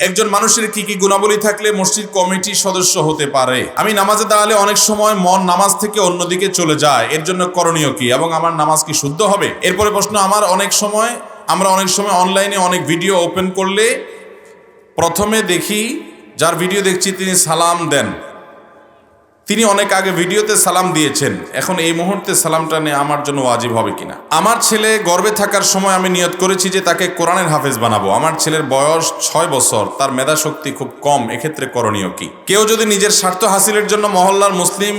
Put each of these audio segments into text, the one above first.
একজন মানুষের কি কি গুণাবলী থাকলে মসজিদ কমিটির সদস্য হতে পারে? আমি নামাজে দাঁড়ালে অনেক সময় মন নামাজ থেকে অন্যদিকে চলে যায়, এর জন্য করণীয় কি এবং আমার নামাজ কি শুদ্ধ হবে? এরপরে প্রশ্ন, আমরা অনেক সময় অনলাইনে অনেক ভিডিও ওপেন করলে প্রথমে দেখি যার ভিডিও দেখছি তিনি সালাম দেন, তিনি অনেক আগে ভিডিওতে সালাম দিয়েছেন, এখন এই মুহূর্তে সালামটা নেওয়া আমার জন্য ওয়াজিব হবে কিনা? আমার ছেলে গর্ভে থাকার সময় আমি নিয়ত করেছি যে তাকে কোরআনের হাফেজ বানাবো। আমার ছেলের বয়স 6 বছর, তার মেধা শক্তি খুব কম, এক্ষেত্রে করণীয় কি? কেউ যদি নিজের স্বার্থ হাসিলের জন্য মহল্লার মুসলিম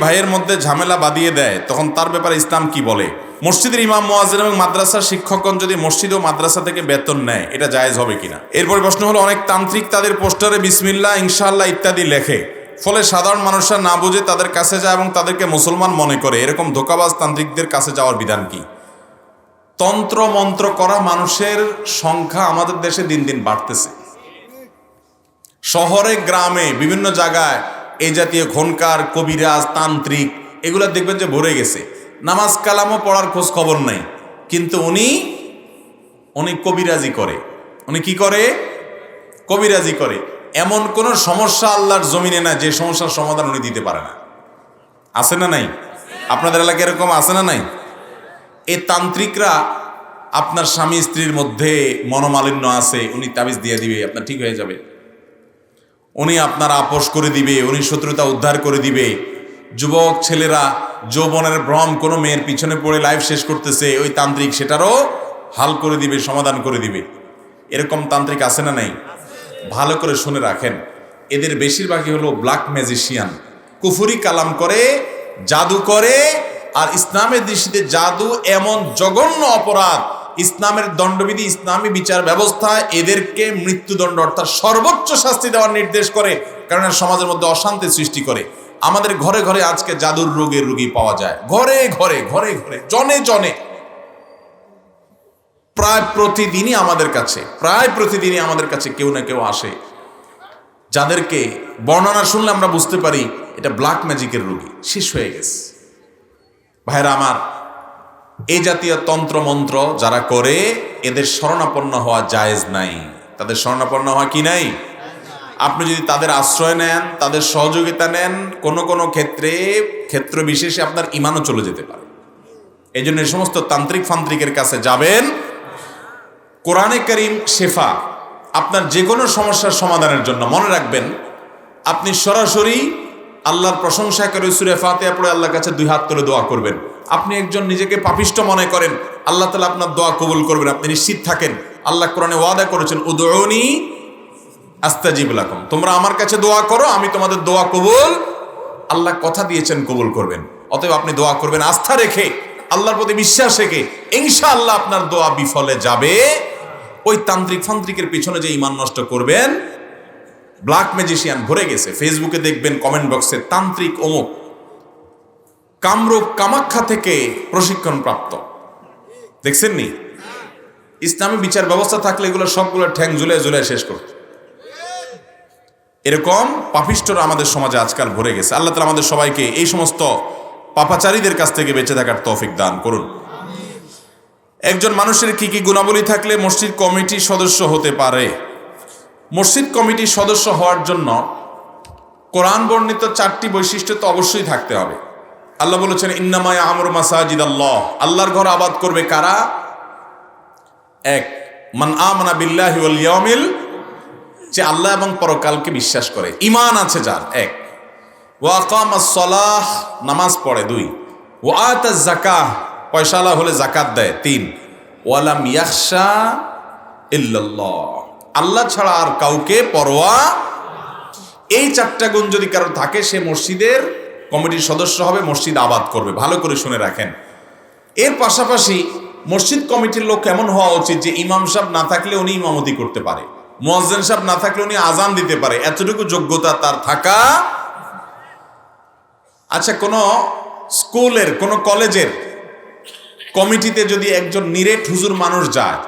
ভাইয়ের মধ্যে ঝামেলা বাঁধিয়ে দেয়, তখন তার ব্যাপারে ইসলাম কি বলে? মসজিদের ইমাম মুয়াজ্জিন এবং মাদ্রাসার শিক্ষকগণ যদি মসজিদ ও মাদ্রাসা থেকে বেতন নেয়, এটা জায়েজ হবে কিনা? এরপরে প্রশ্ন হলো, অনেক তান্ত্রিক তাদের পোস্টারে বিসমিল্লাহ, ইনশাআল্লাহ ইত্যাদি লেখে, ফলে সাধারণ মানুষরা না বুঝে তাদের কাছে যায় এবং তাদেরকে মুসলমান মনে করে। এরকম ধোঁকাবাজ তান্ত্রিকদের কাছে যাওয়ার বিধান কি? তন্ত্র মন্ত্র করা মানুষের সংখ্যা আমাদের দেশে দিন দিন বাড়তেছে। শহরে গ্রামে বিভিন্ন জায়গায় এই জাতীয় খনকার, কবিরাজ, তান্ত্রিক এগুলা দেখবেন যে ভরে গেছে। নামাজ কালামও পড়ার খোঁজ খবর নাই, কিন্তু উনি কবিরাজি করে। উনি কি করে? কবিরাজি করে। এমন কোন সমস্যা আল্লাহর জমিনে না যে সমস্যার সমাধান উনি দিতে পারে না। আছে না নাই? আপনাদের এলাকায় এরকম আছে না নাই? এই তান্ত্রিকরা আপনার স্বামী স্ত্রীর মধ্যে মনোমালিন্য আছে, উনি তাবিজ দিয়ে দিবে, আপনার ঠিক হয়ে যাবে। উনি আপনার আপোষ করে দিবে, উনি শত্রুতা উদ্ধার করে দিবে। যুবক ছেলেরা যৌবনের ভ্রম কোনো মেয়ের পিছনে পড়ে লাইফ শেষ করতেছে, ওই তান্ত্রিক সেটারও হাল করে দিবে, সমাধান করে দিবে। এরকম তান্ত্রিক আছে না নাই? ভালো করে শুনে রাখেন, এদের বেশিরভাগই হলো ব্ল্যাক ম্যাজিশিয়ান, কুফরি কালাম করে, জাদু করে। আর ইসলামের দৃষ্টিতে জাদু এমন জঘন্য অপরাধ, ইসলামের দণ্ডবিধি, ইসলামী বিচার ব্যবস্থা এদেরকে মৃত্যুদণ্ড অর্থাৎ সর্বোচ্চ শাস্তি দেওয়ার নির্দেশ করে, কারণ সমাজের মধ্যে অশান্তি সৃষ্টি করে। আমাদের ঘরে ঘরে আজকে জাদুর রোগের রোগী পাওয়া যায়, ঘরে ঘরে ঘরে ঘরে, জনে জনে। প্রায় প্রতিদিনই আমাদের কাছে কেউ না কেউ আসে, যাদেরকে বর্ণনা শুনলে আমরা বুঝতে পারি এটা ব্ল্যাক ম্যাজিকের রোগী, শেষ হয়ে গেছে। ভাইরা আমার, এই জাতীয় তন্ত্র মন্ত্র যারা করে, এদের শরণাপন্ন হওয়া জায়েজ নাই। তাদের শরণাপন্ন হওয়া কি নাই? আপনি যদি তাদের আশ্রয় নেন, তাদের সহযোগিতা নেন, কোনো ক্ষেত্র বিশেষে আপনার ঈমানও চলে যেতে পারে। এই জন্য এই সমস্ত তান্ত্রিক ফান্ত্রিকের কাছে যাবেন। কোরআনে কারীম শেফা, আপনার যে কোনো সমস্যার সমাধানের জন্য। মনে রাখবেন, আপনি সরাসরি আল্লাহর প্রশংসা করে সূরা ফাতিহা পড়ে আল্লাহর কাছে 2 হাত তুলে দোয়া করবেন। আপনি একজন নিজেকে পাপিষ্ট মনে করেন, আল্লাহ তাআলা আপনার দোয়া কবুল করবেন, আপনি নিশ্চিত থাকেন। আল্লাহ কোরআনে ওয়াদা করেছেন, উদউনি আস্তাজিব লাকুম, তোমরা আমার কাছে দোয়া করো, আমি তোমাদের দোয়া কবুল। আল্লাহ কথা দিয়েছেন কবুল করবেন। অতএব আপনি দোয়া করবেন আস্থা রেখে, আল্লাহর প্রতি বিশ্বাস রেখে, ইনশাআল্লাহ আপনার দোয়া বিফলে যাবে। ওই তান্ত্রিক ফান্ত্রিকের পিছনে যে ঈমান নষ্ট করবেন, ব্ল্যাক ম্যাজিশিয়ান ভরে গেছে। ফেসবুকে দেখবেন কমেন্ট বক্সে, তান্ত্রিক অমুক কামরূপ কামাখ্যা থেকে প্রশিক্ষণ প্রাপ্ত। দেখছেন নি? ইসলামী বিচার ব্যবস্থা থাকলে এগুলো সবগুলো ঠ্যাং ঝুলে শেষ করত। এরকম পাপিষ্টরা আমাদের সমাজে আজকাল ভরে গেছে। আল্লাহ তাআলা আমাদের সবাইকে এই সমস্ত পাপাচারীদের কাছ থেকে বেঁচে থাকার তৌফিক দান করুন। একজন মানুষের কি কি গুণাবলী থাকলে মসজিদ কমিটির সদস্য হতে পারে? মসজিদ কমিটির সদস্য হওয়ার জন্য কোরআন বর্ণিত 4টি বৈশিষ্ট্য তো অবশ্যই থাকতে হবে। আল্লাহ বলেছেন, ইন্নামা ইয়ামুরু মাসাজিদাল্লাহ, আল্লাহর ঘর আবাদ করবে কারা? 1, মান আমানা বিল্লাহি ওয়াল ইয়াউমিল, যে আল্লাহ এবং পরকালকে বিশ্বাস করে, ঈমান আছে যার। 1, ওয়া আকামাস সালাহ, নামাজ পড়ে। 2, ওয়া আতাজ যাকাহ, পয়সাওয়ালা হলে যাকাত দেয়। 3, ওয়ালাম ইয়াখশা ইল্লাল্লাহ, আল্লাহ ছাড়া আর কাউকে পরোয়া। এই 4টা গুণ যদি কারো থাকে, সে মসজিদের কমিটির সদস্য হবে, মসজিদ আবাদ করবে। ভালো করে শুনে রাখেন। এর পাশাপাশি মসজিদ কমিটির লোক কেমন হওয়া উচিত, যে ইমাম সাহেব না থাকলে উনি ইমামতি করতে পারে, মুয়াজ্জিন সাহেব না থাকলে উনি আজান দিতে পারে, এতটুকু যোগ্যতা তার থাকা। আচ্ছা, কোন স্কুলের, কোন কলেজের কমিটিতে যদি একজন নিরেট হুজুর মানুষ যায়,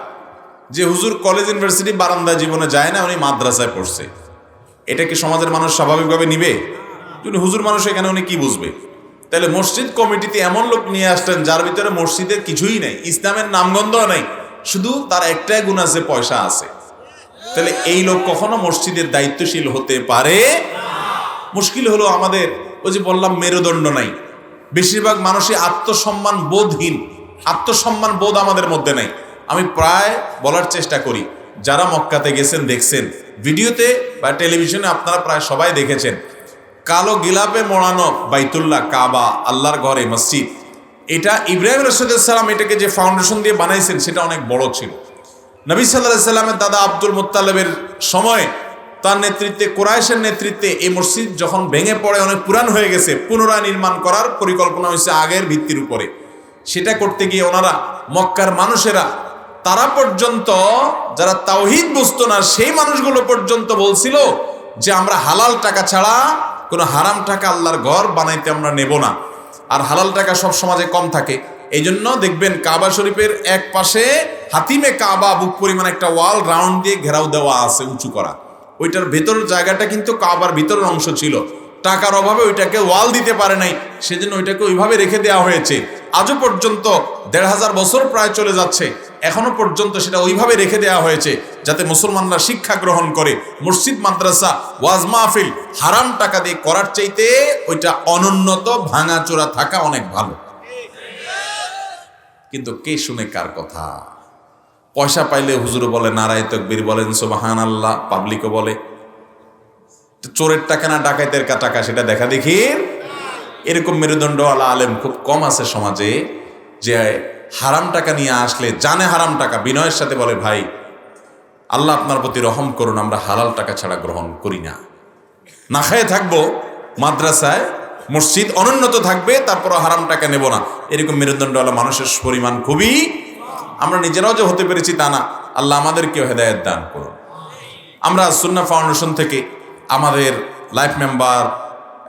যে হুজুর কলেজ ইউনিভার্সিটি বারান্দায় জীবনে যায় না, উনি মাদ্রাসায় পড়ছে, এটা কি সমাজের মানুষ স্বাভাবিকভাবে নিবে? যদি হুজুর মানুষ, এখানে উনি কি বুঝবে? তাহলে মসজিদ কমিটিতে এমন লোক নিয়ে আসলেন যার ভিতরে মসজিদের কিছুই নেই, ইসলামের নামগন্ধও নেই, শুধু তার একটাই গুণ আছে, পয়সা আছে। তাহলে এই লোক কখনো মসজিদের দায়িত্বশীল হতে পারে? মুশকিল হলো আমাদের ওই যে বললাম মেরুদণ্ড নাই, বেশিরভাগ মানুষই আত্মসম্মান বোধহীন, আত্মসম্মান বোধ আমাদের মধ্যে নাই। আমি প্রায় বলার চেষ্টা করি, যারা মক্কাতে গেছেন দেখছেন, ভিডিওতে বা টেলিভিশনে আপনারা প্রায় সবাই দেখেছেন, কালো গিলাপে মোড়ানো বাইতুল্লাহ, কাবা, আল্লাহর ঘরে মসজিদ, এটা ইব্রাহিম রাসূলুল্লাহ এটাকে যে ফাউন্ডেশন দিয়ে বানাইছেন সেটা অনেক বড় ছিল। নবী সাল্লাল্লাহু আলাইহি সাল্লামের দাদা আব্দুল মুত্তালিবের সময় তার নেতৃত্বে, কুরাইশের নেতৃত্বে এই মসজিদ যখন ভেঙে পড়ে অনেক পুরান হয়ে গেছে, পুনরায় নির্মাণ করার পরিকল্পনা হয়েছে আগের ভিত্তির উপরে। সেটা করতে গিয়ে ওনারা মক্কার মানুষেরা, তারা পর্যন্ত যারা তাওহীদ বুঝতো না সেই মানুষগুলো পর্যন্ত বলছিল যে আমরা হালাল টাকা ছাড়া কোনো হারাম টাকা আল্লাহর ঘর বানাইতে আমরা নেব না। আর হালাল টাকা সব সমাজে কম থাকে, এই জন্য দেখবেন কাবা শরীফের এক পাশে হাতিমে কাবা বুক পরিমাণ একটা ওয়াল রাউন্ড দিয়ে ঘেরাও দেওয়া আছে উঁচু করা। ওইটার ভেতর জায়গাটা কিন্তু কাবার ভিতরের অংশ ছিল, টাকার অভাবে ওইটাকে ওয়াল দিতে পারে নাই, সেজন্য ওইটাকে ওইভাবে রেখে দেওয়া হয়েছে। আজও পর্যন্ত ১৫০০ বছর প্রায় চলে যাচ্ছে, এখনো পর্যন্ত সেটা ওইভাবে রেখে দেওয়া হয়েছে যাতে মুসলমানরা শিক্ষা গ্রহণ করে। মসজিদ, মাদ্রাসা, ওয়াজ মাহফিল হারাম টাকা দিয়ে করার চাইতে ওইটা অনুন্নত ভাঙাচোরা থাকা অনেক ভালো। কিন্তু কে শুনে কার কথা? পয়সা পাইলে হুজুর বলে নারায়ে তাকবীর, বলেন সুবহানাল্লাহ, পাবলিকও বলে। চোরের টাকা না ডাকাতের টাকা সেটা দেখা দেখি। এরকম মেরুদণ্ডওয়ালা আলেম খুব কম আছে সমাজে, যে হারাম টাকা নিয়ে আসলে জানে হারাম টাকা, বিনয়ের সাথে বলে ভাই আল্লাহ আপনার প্রতি রহম করুন, আমরা হালাল টাকা ছাড়া গ্রহণ করি না, না খেয়ে থাকবো, মাদ্রাসায় মসজিদ অনুন্নত থাকবে, তারপর হারাম টাকা নেব না। এরকম মেরুদণ্ডওয়ালা মানুষের পরিমাণ খুবই, আমরা নিজেরাও যে হতে পেরেছি তা না, আল্লাহ আমাদেরকেও হেদায়েত দান করুন। আমরা সুন্নাহ ফাউন্ডেশন থেকে আমাদের লাইফ মেম্বার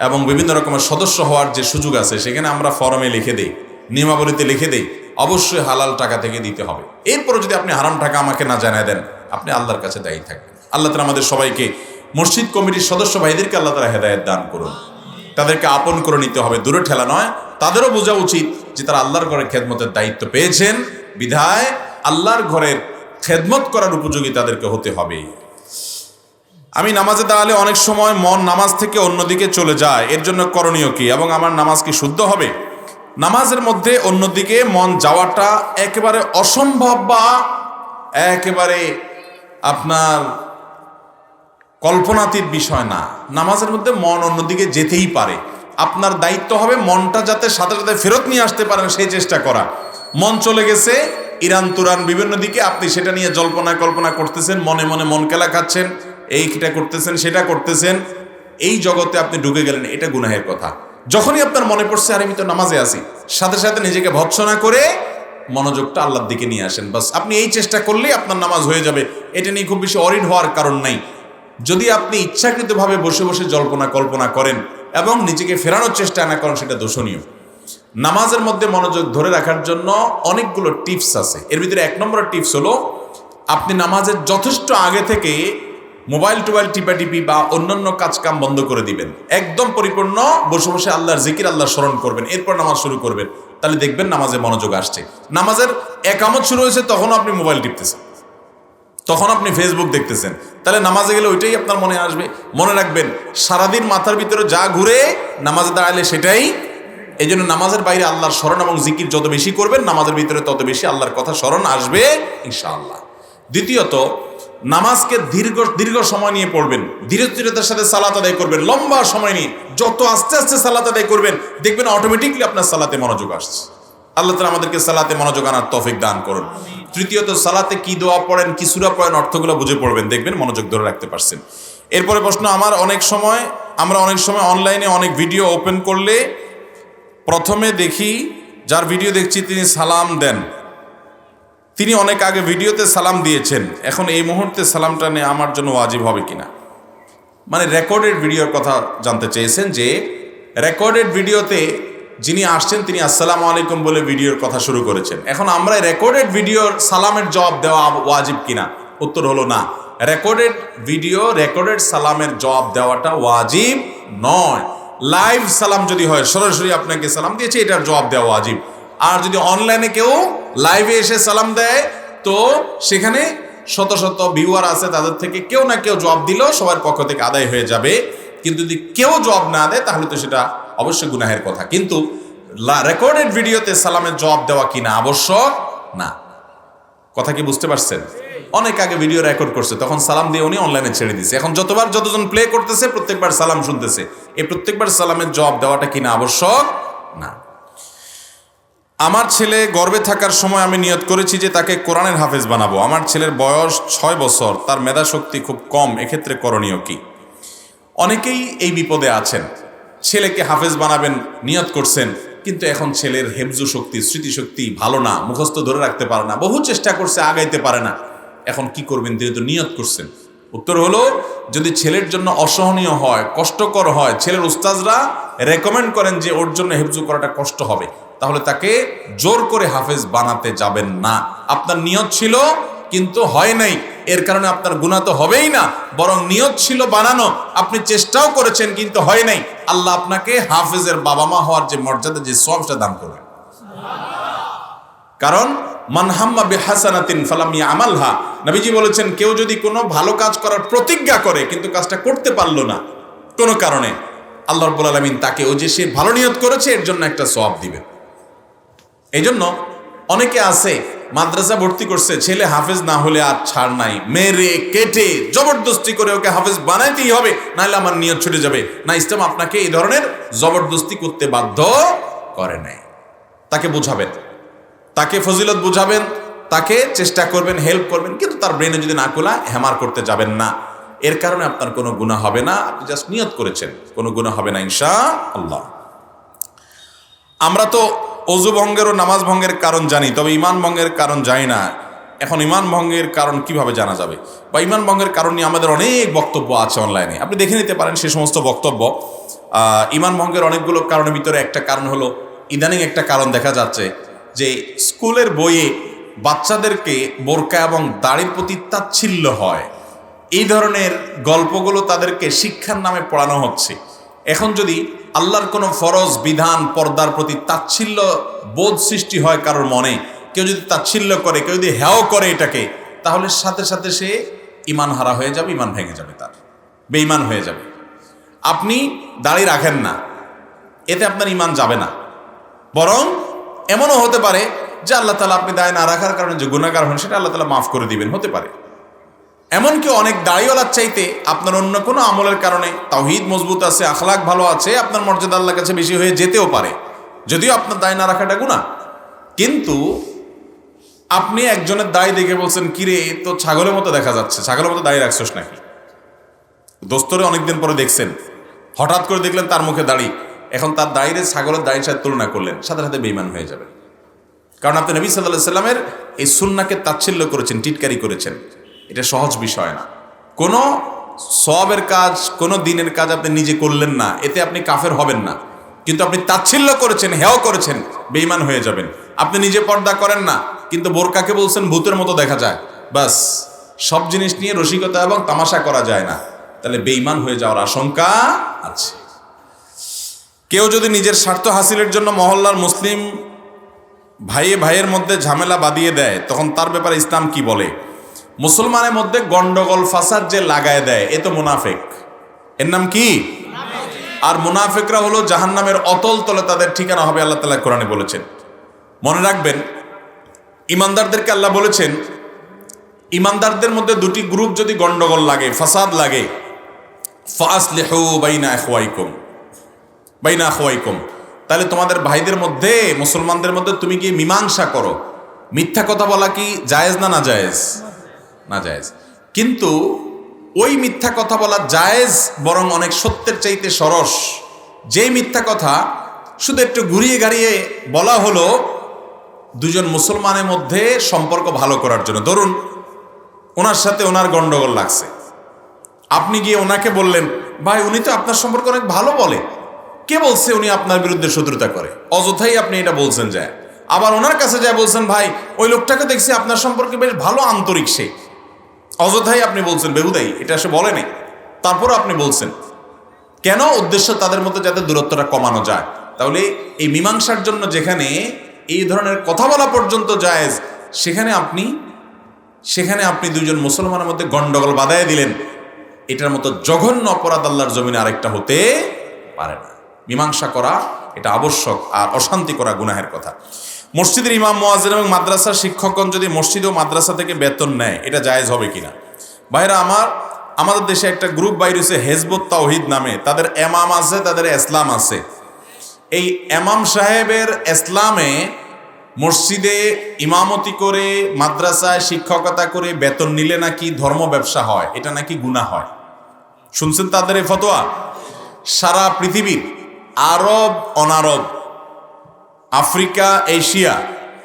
এবং বিভিন্ন রকমের সদস্য হওয়ার যে সুযোগ আছে, সেখানে আমরা ফরমে লিখে দেই, নিয়মাবলীতে লিখে দেই অবশ্যই হালাল টাকা থেকে দিতে হবে। এরপরে যদি আপনি হারাম টাকা আমাকে না জানায় দেন, আপনি আল্লাহর কাছে দায়ী থাকবেন। আল্লাহ তাআলা আমাদের সবাইকে, মসজিদ কমিটির সদস্য ভাইদেরকে আল্লাহ তাআলা হেদায়েত দান করুন। তাদেরকে আপন করে নিতে হবে, দূরে ঠেলা নয়। তাদেরও বোঝা উচিত যে তারা আল্লাহর ঘরের খেদমতের দায়িত্ব পেয়েছেন, বিধায় আল্লাহর ঘরের খেদমত করার উপযোগী তাদেরকে হতে হবে। আমি নামাজে দাঁড়ালে অনেক সময় মন নামাজ থেকে অন্যদিকে চলে যায়, এর জন্য করণীয় কি এবং আমার নামাজ কি শুদ্ধ হবে? নামাজের মধ্যে অন্যদিকে মন যাওয়াটা একেবারে অসম্ভব বা একেবারে আপনার কল্পনাতীত বিষয় না। নামাজের মধ্যে মন অন্যদিকে যেতেই পারে, আপনার দায়িত্ব হবে মনটা যাতে সাথে সাথে ফেরত নিয়ে আসতে পারেন সেই চেষ্টা করা। মন চলে গেছে ইরান তুরান বিভিন্ন দিকে, আপনি সেটা নিয়ে জল্পনা কল্পনা করতেছেন, মনে মনে মন কেলা খাচ্ছেন, এইটা করতেছেন সেটা করতেছেন, এই জগতে আপনি ঢুকে গেলেন, এটা গুনাহের কথা। যখনই আপনার মনে পড়ছে আর আমি তো নামাজে আছি, সাথে সাথে নিজেকে ভৎসনা করে মনোযোগটা আল্লাহর দিকে নিয়ে আসেন। বাস আপনি এই চেষ্টা করলেই আপনার নামাজ হয়ে যাবে, এটা নিয়ে খুব বেশি অরিড হওয়ার কারণ নাই। যদি আপনি ইচ্ছাকৃতভাবে বসে বসে জল্পনা কল্পনা করেন এবং নিজেকে ফেরানোর চেষ্টা না করেন, সেটা দোষণীয়। নামাজের মধ্যে মনোযোগ ধরে রাখার জন্য অনেকগুলো টিপস আছে। এর ভিতরে 1 নম্বর টিপস হলো, আপনি নামাজের যথেষ্ট আগে থেকে মোবাইল টোবাইল টিপাটিপি বা অন্যান্য কাজ কাম বন্ধ করে দিবেন। একদম পরিপূর্ণ বসে বসে আল্লাহর জিকির, আল্লাহ স্মরণ করবেন, এরপর নামাজ শুরু করবেন। তাহলে দেখবেন নামাজে মনোযোগ আসছে। নামাজের একামত শুরু হয়েছে তখনও আপনি মোবাইল টিপতেছেন, তখন আপনি ফেসবুক দেখতেছেন, তাহলে নামাজে গেলে ওইটাই আপনার মনে আসবে। মনে রাখবেন, সারাদিন মাথার ভিতরে যা ঘুরে নামাজে দাঁড়ালে সেটাই। এই জন্য নামাজের বাইরে আল্লাহর স্মরণ এবং জিকির যত বেশি করবেন, নামাজের ভিতরে তত বেশি আল্লাহর কথা স্মরণ আসবে ইনশাআল্লাহ। দ্বিতীয়ত, নামাজকে দীর্ঘ সময় নিয়ে পড়বেন, ধীরস্থিরতার সাথে সালাত আদায় করবেন, লম্বা সময় নিয়ে যত আস্তে আস্তে সালাত আদায় করবেন, দেখবেন অটোমেটিকলি আপনার সালাতে মনোযোগ আসছে। আল্লাহ তাআলা আমাদেরকে সালাতে মনোযোগ আনার তৌফিক দান করুন। তৃতীয়ত, সালাতে কি দোয়া পড়েন, কি সূরা পড়েন, অর্থগুলো বুঝে পড়বেন, দেখবেন মনোযোগ ধরে রাখতে পারছেন। এরপরে প্রশ্ন, আমরা অনেক সময় অনলাইনে অনেক ভিডিও ওপেন করলে প্রথমে দেখি যার ভিডিও দেখছি তিনি সালাম দেন, তিনি অনেক আগে ভিডিওতে সালাম দিয়েছেন, এখন এই মুহূর্তে সালামটা নেওয়া আমার জন্য ওয়াজিব হবে কিনা? মানে রেকর্ডেড ভিডিওর কথা জানতে চেয়েছেন, যে রেকর্ডেড ভিডিওতে যিনি আসছেন তিনি আসসালামু আলাইকুম বলে ভিডিওর কথা শুরু করেছেন, এখন আমরা রেকর্ডেড ভিডিওর সালামের জবাব দেওয়া ওয়াজিব কিনা? উত্তর হলো না। রেকর্ডেড ভিডিও, রেকর্ডেড সালামের জবাব দেওয়াটা ওয়াজিব নয়। লাইভ সালাম যদি হয়, সরাসরি আপনাকে সালাম দিয়েছে, এটার জবাব দেওয়া ওয়াজিব। আর যদি অনলাইনে কেউ লাইভে এসে সালাম দেয়, তো সেখানে শত শত ভিউয়ার আছে, তাদের থেকে কেউ না কেউ জবাব দিলেও সবার পক্ষ থেকে আদায় হয়ে যাবে। কিন্তু যদি কেউ জবাব না দেয় তাহলে তো সেটা অবশ্যই গুনাহের কথা। কিন্তু রেকর্ডেড ভিডিওতে সালামের জবাব দেওয়া কিনা আবশ্যক না। কথা কি বুঝতে পারছেন? অনেক আগে ভিডিও রেকর্ড করছে, তখন সালাম দিয়ে উনি অনলাইনে ছেড়ে দিছে। এখন যতজন প্লে করতেছে প্রত্যেকবার সালাম শুনতেছে, এই প্রত্যেকবার সালামের জবাব দেওয়াটা কিনা আবশ্যক না। আমার ছেলে গর্ভে থাকার সময় আমি নিয়ত করেছি যে তাকে কোরআনের হাফেজ বানাবো। আমার ছেলের বয়স 6 বছর, তার মেধা শক্তি খুব কম, এক্ষেত্রে করণীয় কি? অনেকেই এই বিপদে আছেন, ছেলেকে হাফেজ বানাবেন নিয়ত করছেন, কিন্তু এখন ছেলের হেফজু শক্তি, স্মৃতিশক্তি ভালো না, মুখস্থ ধরে রাখতে পারে না, বহু চেষ্টা করছে আগাইতে পারে না। এখন কি করবেন? যেহেতু নিয়ত করছেন, উত্তর হলো যদি ছেলের জন্য অসহনীয় হয়, কষ্টকর হয়, ছেলের উস্তাজরা রেকমেন্ড করেন যে ওর জন্য হেফজু করাটা কষ্ট হবে, তাহলে তাকে জোর করে হাফেজ বানাতে যাবেন না। আপনার নিয়ত ছিল কিন্তু হয় নাই, এর কারণে আপনার গুনাহ তো হবেই না, বরং নিয়ত ছিল বানানো, আপনি চেষ্টাও করেছেন কিন্তু হয় নাই, আল্লাহ আপনাকে হাফেজের বাবা মা হওয়ার যে মর্যাদা, যে সওয়াবটা দান করবেন। কারণ মান হাম্মা বিহাসানাতিন ফালাম ইয়ামালহা, নবীজি বলেছেন কেউ যদি কোনো ভালো কাজ করার প্রতিজ্ঞা করে কিন্তু কাজটা করতে পারলো না কোনো কারণে, আল্লাহ রাব্বুল আলামিন তাকে ওই যে সে ভালো নিয়ত করেছে এর জন্য একটা সওয়াব দিবেন। এই জন্য অনেকে আছে মাদ্রাসা ভর্তি করছে, ছেলে হাফেজ না হলে আর ছাড় নাই, মেরে কেটে জবরদস্তি করে ওকে হাফেজ বানাইতেই হবে, নাহলে আমার নিয়ত ছুটে যাবে না। ইসলাম আপনাকে এই ধরনের জবরদস্তি করতে বাধ্য করে নাই। তাকে বোঝাবেন, তাকে ফজিলত বুঝাবেন, তাকে চেষ্টা করবেন, হেল্প করবেন, কিন্তু তার ব্রেনে যদি না খোলায় হ্যামার করতে যাবেন না। এর কারণে আপনার কোনো গুনাহ হবে না, আপনি জাস্ট নিয়ত করেছেন, কোনো গুনাহ হবে না ইনশাআল্লাহ। আমরা তো ওযু ভঙ্গের ও নামাজ ভঙ্গের কারণ জানি, তবে ঈমান ভঙ্গের কারণ জানি না। এখন ঈমান ভঙ্গের কারণ কিভাবে জানা যাবে, বা ঈমান ভঙ্গের কারণ নিয়ে আমাদের অনেক বক্তব্য আছে অনলাইনে, আপনি দেখে নিতে পারেন সে সমস্ত বক্তব্য। ঈমান ভঙ্গের অনেকগুলো কারণের ভিতরে একটা কারণ হলো, ইদানিং একটা কারণ দেখা যাচ্ছে যে স্কুলের বইয়ে বাচ্চাদেরকে বোরকা এবং দাড়ির প্রতি তাচ্ছিল্য হয়, এই ধরনের গল্পগুলো তাদেরকে শিক্ষার নামে পড়ানো হচ্ছে। এখন যদি আল্লাহর কোনো ফরজ বিধান পর্দার প্রতি তাচ্ছিল্য বোধ সৃষ্টি হয় কারোর মনে, কেউ যদি তাচ্ছিল্য করে, কেউ যদি হেয় করে এটাকে, তাহলে সাথে সাথে সে ঈমান হারা হয়ে যাবে, ঈমান ভেঙে যাবে, তার বেঈমান হয়ে যাবে। আপনি দাড়ি রাখেন না, এতে আপনার ঈমান যাবে না, বরং এমনও হতে পারে যে আল্লাহ তাআলা আপনি দাড়ি না রাখার কারণে যে গুনাহগার হন সেটা আল্লাহ তাআলা মাফ করে দিবেন, হতে পারে। এমনকি অনেক দাড়িওয়ালার চাইতে আপনার অন্য কোনো আমলের কারণে তাওহীদ মজবুত আছে, আখলাক ভালো আছে, আপনার মর্যাদা আল্লাহর কাছে বেশি হয়ে যেতেও পারে, যদিও আপনার দাড়ি না রাখাটা গুনাহ। কিন্তু আপনি একজনের দাড়ি দেখে বলছেন, কিরে তো ছাগলের মতো দেখা যাচ্ছে, ছাগলের মতো দাড়ি রাখছস নাকি? দোস্তরে অনেকদিন পরে দেখছেন, হঠাৎ করে দেখলেন তার মুখে দাড়ি, এখন তার দাড়িরে ছাগলের দাড়ির সাথে তুলনা করলেন, সাথে সাথে বেঈমান হয়ে যাবেন। কারণ আপনি নবী সাল্লাল্লাহু আলাইহি সাল্লামের এই সুন্নাহকে তাচ্ছিল্য করেছেন, টিটকারি করেছেন। এটা সহজ বিষয় না। কোনো সওয়াবের কাজ, কোনো দিনের কাজ আপনি নিজে করলেন না, এতে আপনি কাফের হবেন না, কিন্তু আপনি তাচ্ছিল্য করেছেন, হেয় করেছেন, বেঈমান হয়ে যাবেন। আপনি নিজে পর্দা করেন না, কিন্তু বোরকাকে বলছেন ভূতের মতো দেখা যায়, বাস সব জিনিস নিয়ে রসিকতা এবং তামাশা করা যায় না, তাহলে বেঈমান হয়ে যাওয়ার আশঙ্কা আছে। কেউ যদি নিজের স্বার্থ হাসিলের জন্য মহল্লার মুসলিম ভাইয়ের মধ্যে ঝামেলা বাঁধিয়ে দেয়, তখন তার ব্যাপারে ইসলাম কি বলে? মুসলমানের মধ্যে গন্ডগোল ফাসাদ যে লাগায় দেয়, এ তো মুনাফিক, এর নাম কি? আর মুনাফিকরা হলো জাহান্নামের অতল তলে তাদের ঠিকানা হবে, আল্লাহ তাআলা কোরআনে বলেছেন। মনে রাখবেন, ইমানদারদেরকে আল্লাহ বলেছেন, ইমানদারদের মধ্যে দুটি গ্রুপ যদি গন্ডগোল লাগে, ফাসাদ লাগে, ফাসলিহু বাইনা আখওয়াইকুম, তাহলে তোমাদের ভাইদের মধ্যে, মুসলমানদের মধ্যে তুমি কি মীমাংসা করো। মিথ্যা কথা বলা কি জায়েজ না না জায়েজ? না জায়েজ। কিন্তু ওই মিথ্যা কথা বলা জায়েজ, বরং অনেক সত্যের চাইতে সরস। যেই মিথ্যা কথা শুধু একটু ঘুরিয়ে গাড়িয়ে বলা হলো দুজন মুসলমানের মধ্যে সম্পর্ক ভালো করার জন্য। ধরুন ওনার সাথে ওনার গন্ডগোল লাগছে, আপনি গিয়ে ওনাকে বললেন, ভাই উনি তো আপনার সম্পর্কে অনেক ভালো বলে, কে বলছে উনি আপনার বিরুদ্ধে শত্রুতা করে? অযথাই আপনি এটা বলছেন যায়। আবার ওনার কাছে যায় বলছেন, ভাই ওই লোকটাকে দেখছি আপনার সম্পর্কে বেশ ভালো আন্তরিক, সে। অযথাই আপনি বলছেন, বেহুদাই, এটা সে বলে নাই, তারপরও আপনি বলছেন কেন? উদ্দেশ্য তাদের মধ্যে যাতে দূরত্বটা কমানো যায়। তাহলে এই মীমাংসার জন্য যেখানে এই ধরনের কথা বলা পর্যন্ত জায়েজ, সেখানে আপনি সেখানে আপনি দুজন মুসলমানের মধ্যে গন্ডগোল বাধায় দিলেন, এটার মতো জঘন্য অপরাধ আল্লাহর জমিনে আরেকটা হতে পারে না। মীমাংসা করা এটা আবশ্যক, আর অশান্তি করা গুনাহের কথা। মসজিদের ইমাম, মুয়াজ্জিন এবং মাদ্রাসার শিক্ষকগণ যদি মসজিদ ও মাদ্রাসা থেকে বেতন নেয়, এটা জায়েজ হবে কিনা? ভাইরা আমার, আমাদের দেশে একটা গ্রুপ বাইরে হচ্ছে হেজবুত তাওহীদ নামে, তাদের এমাম আছে, তাদের ইসলাম আছে। এই এমাম সাহেবের ইসলামে মসজিদে ইমামতি করে, মাদ্রাসায় শিক্ষকতা করে বেতন নিলে নাকি ধর্ম ব্যবসা হয়, এটা নাকি গুনাহ হয়। শুনছেন তাদের এই ফতোয়া? সারা পৃথিবীর আরব, অনারব, আফ্রিকা, এশিয়া,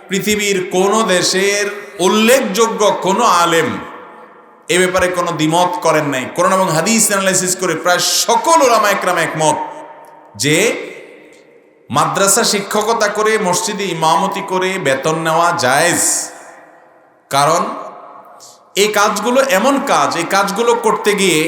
পৃথিবীর কোন দেশের উল্লেখযোগ্য কোন আলেম এ ব্যাপারে কোনো দ্বিমত করেন নাই। কোরআন এবং হাদিস অ্যানালাইসিস করে প্রায় সকল উলামা একরাম একমত যে মাদ্রাসা শিক্ষকতা করে, মসজিদে ইমামতি করে বেতন নেওয়া জায়েজ। কারণ এই কাজগুলো এমন কাজ, এই কাজগুলো করতে গিয়ে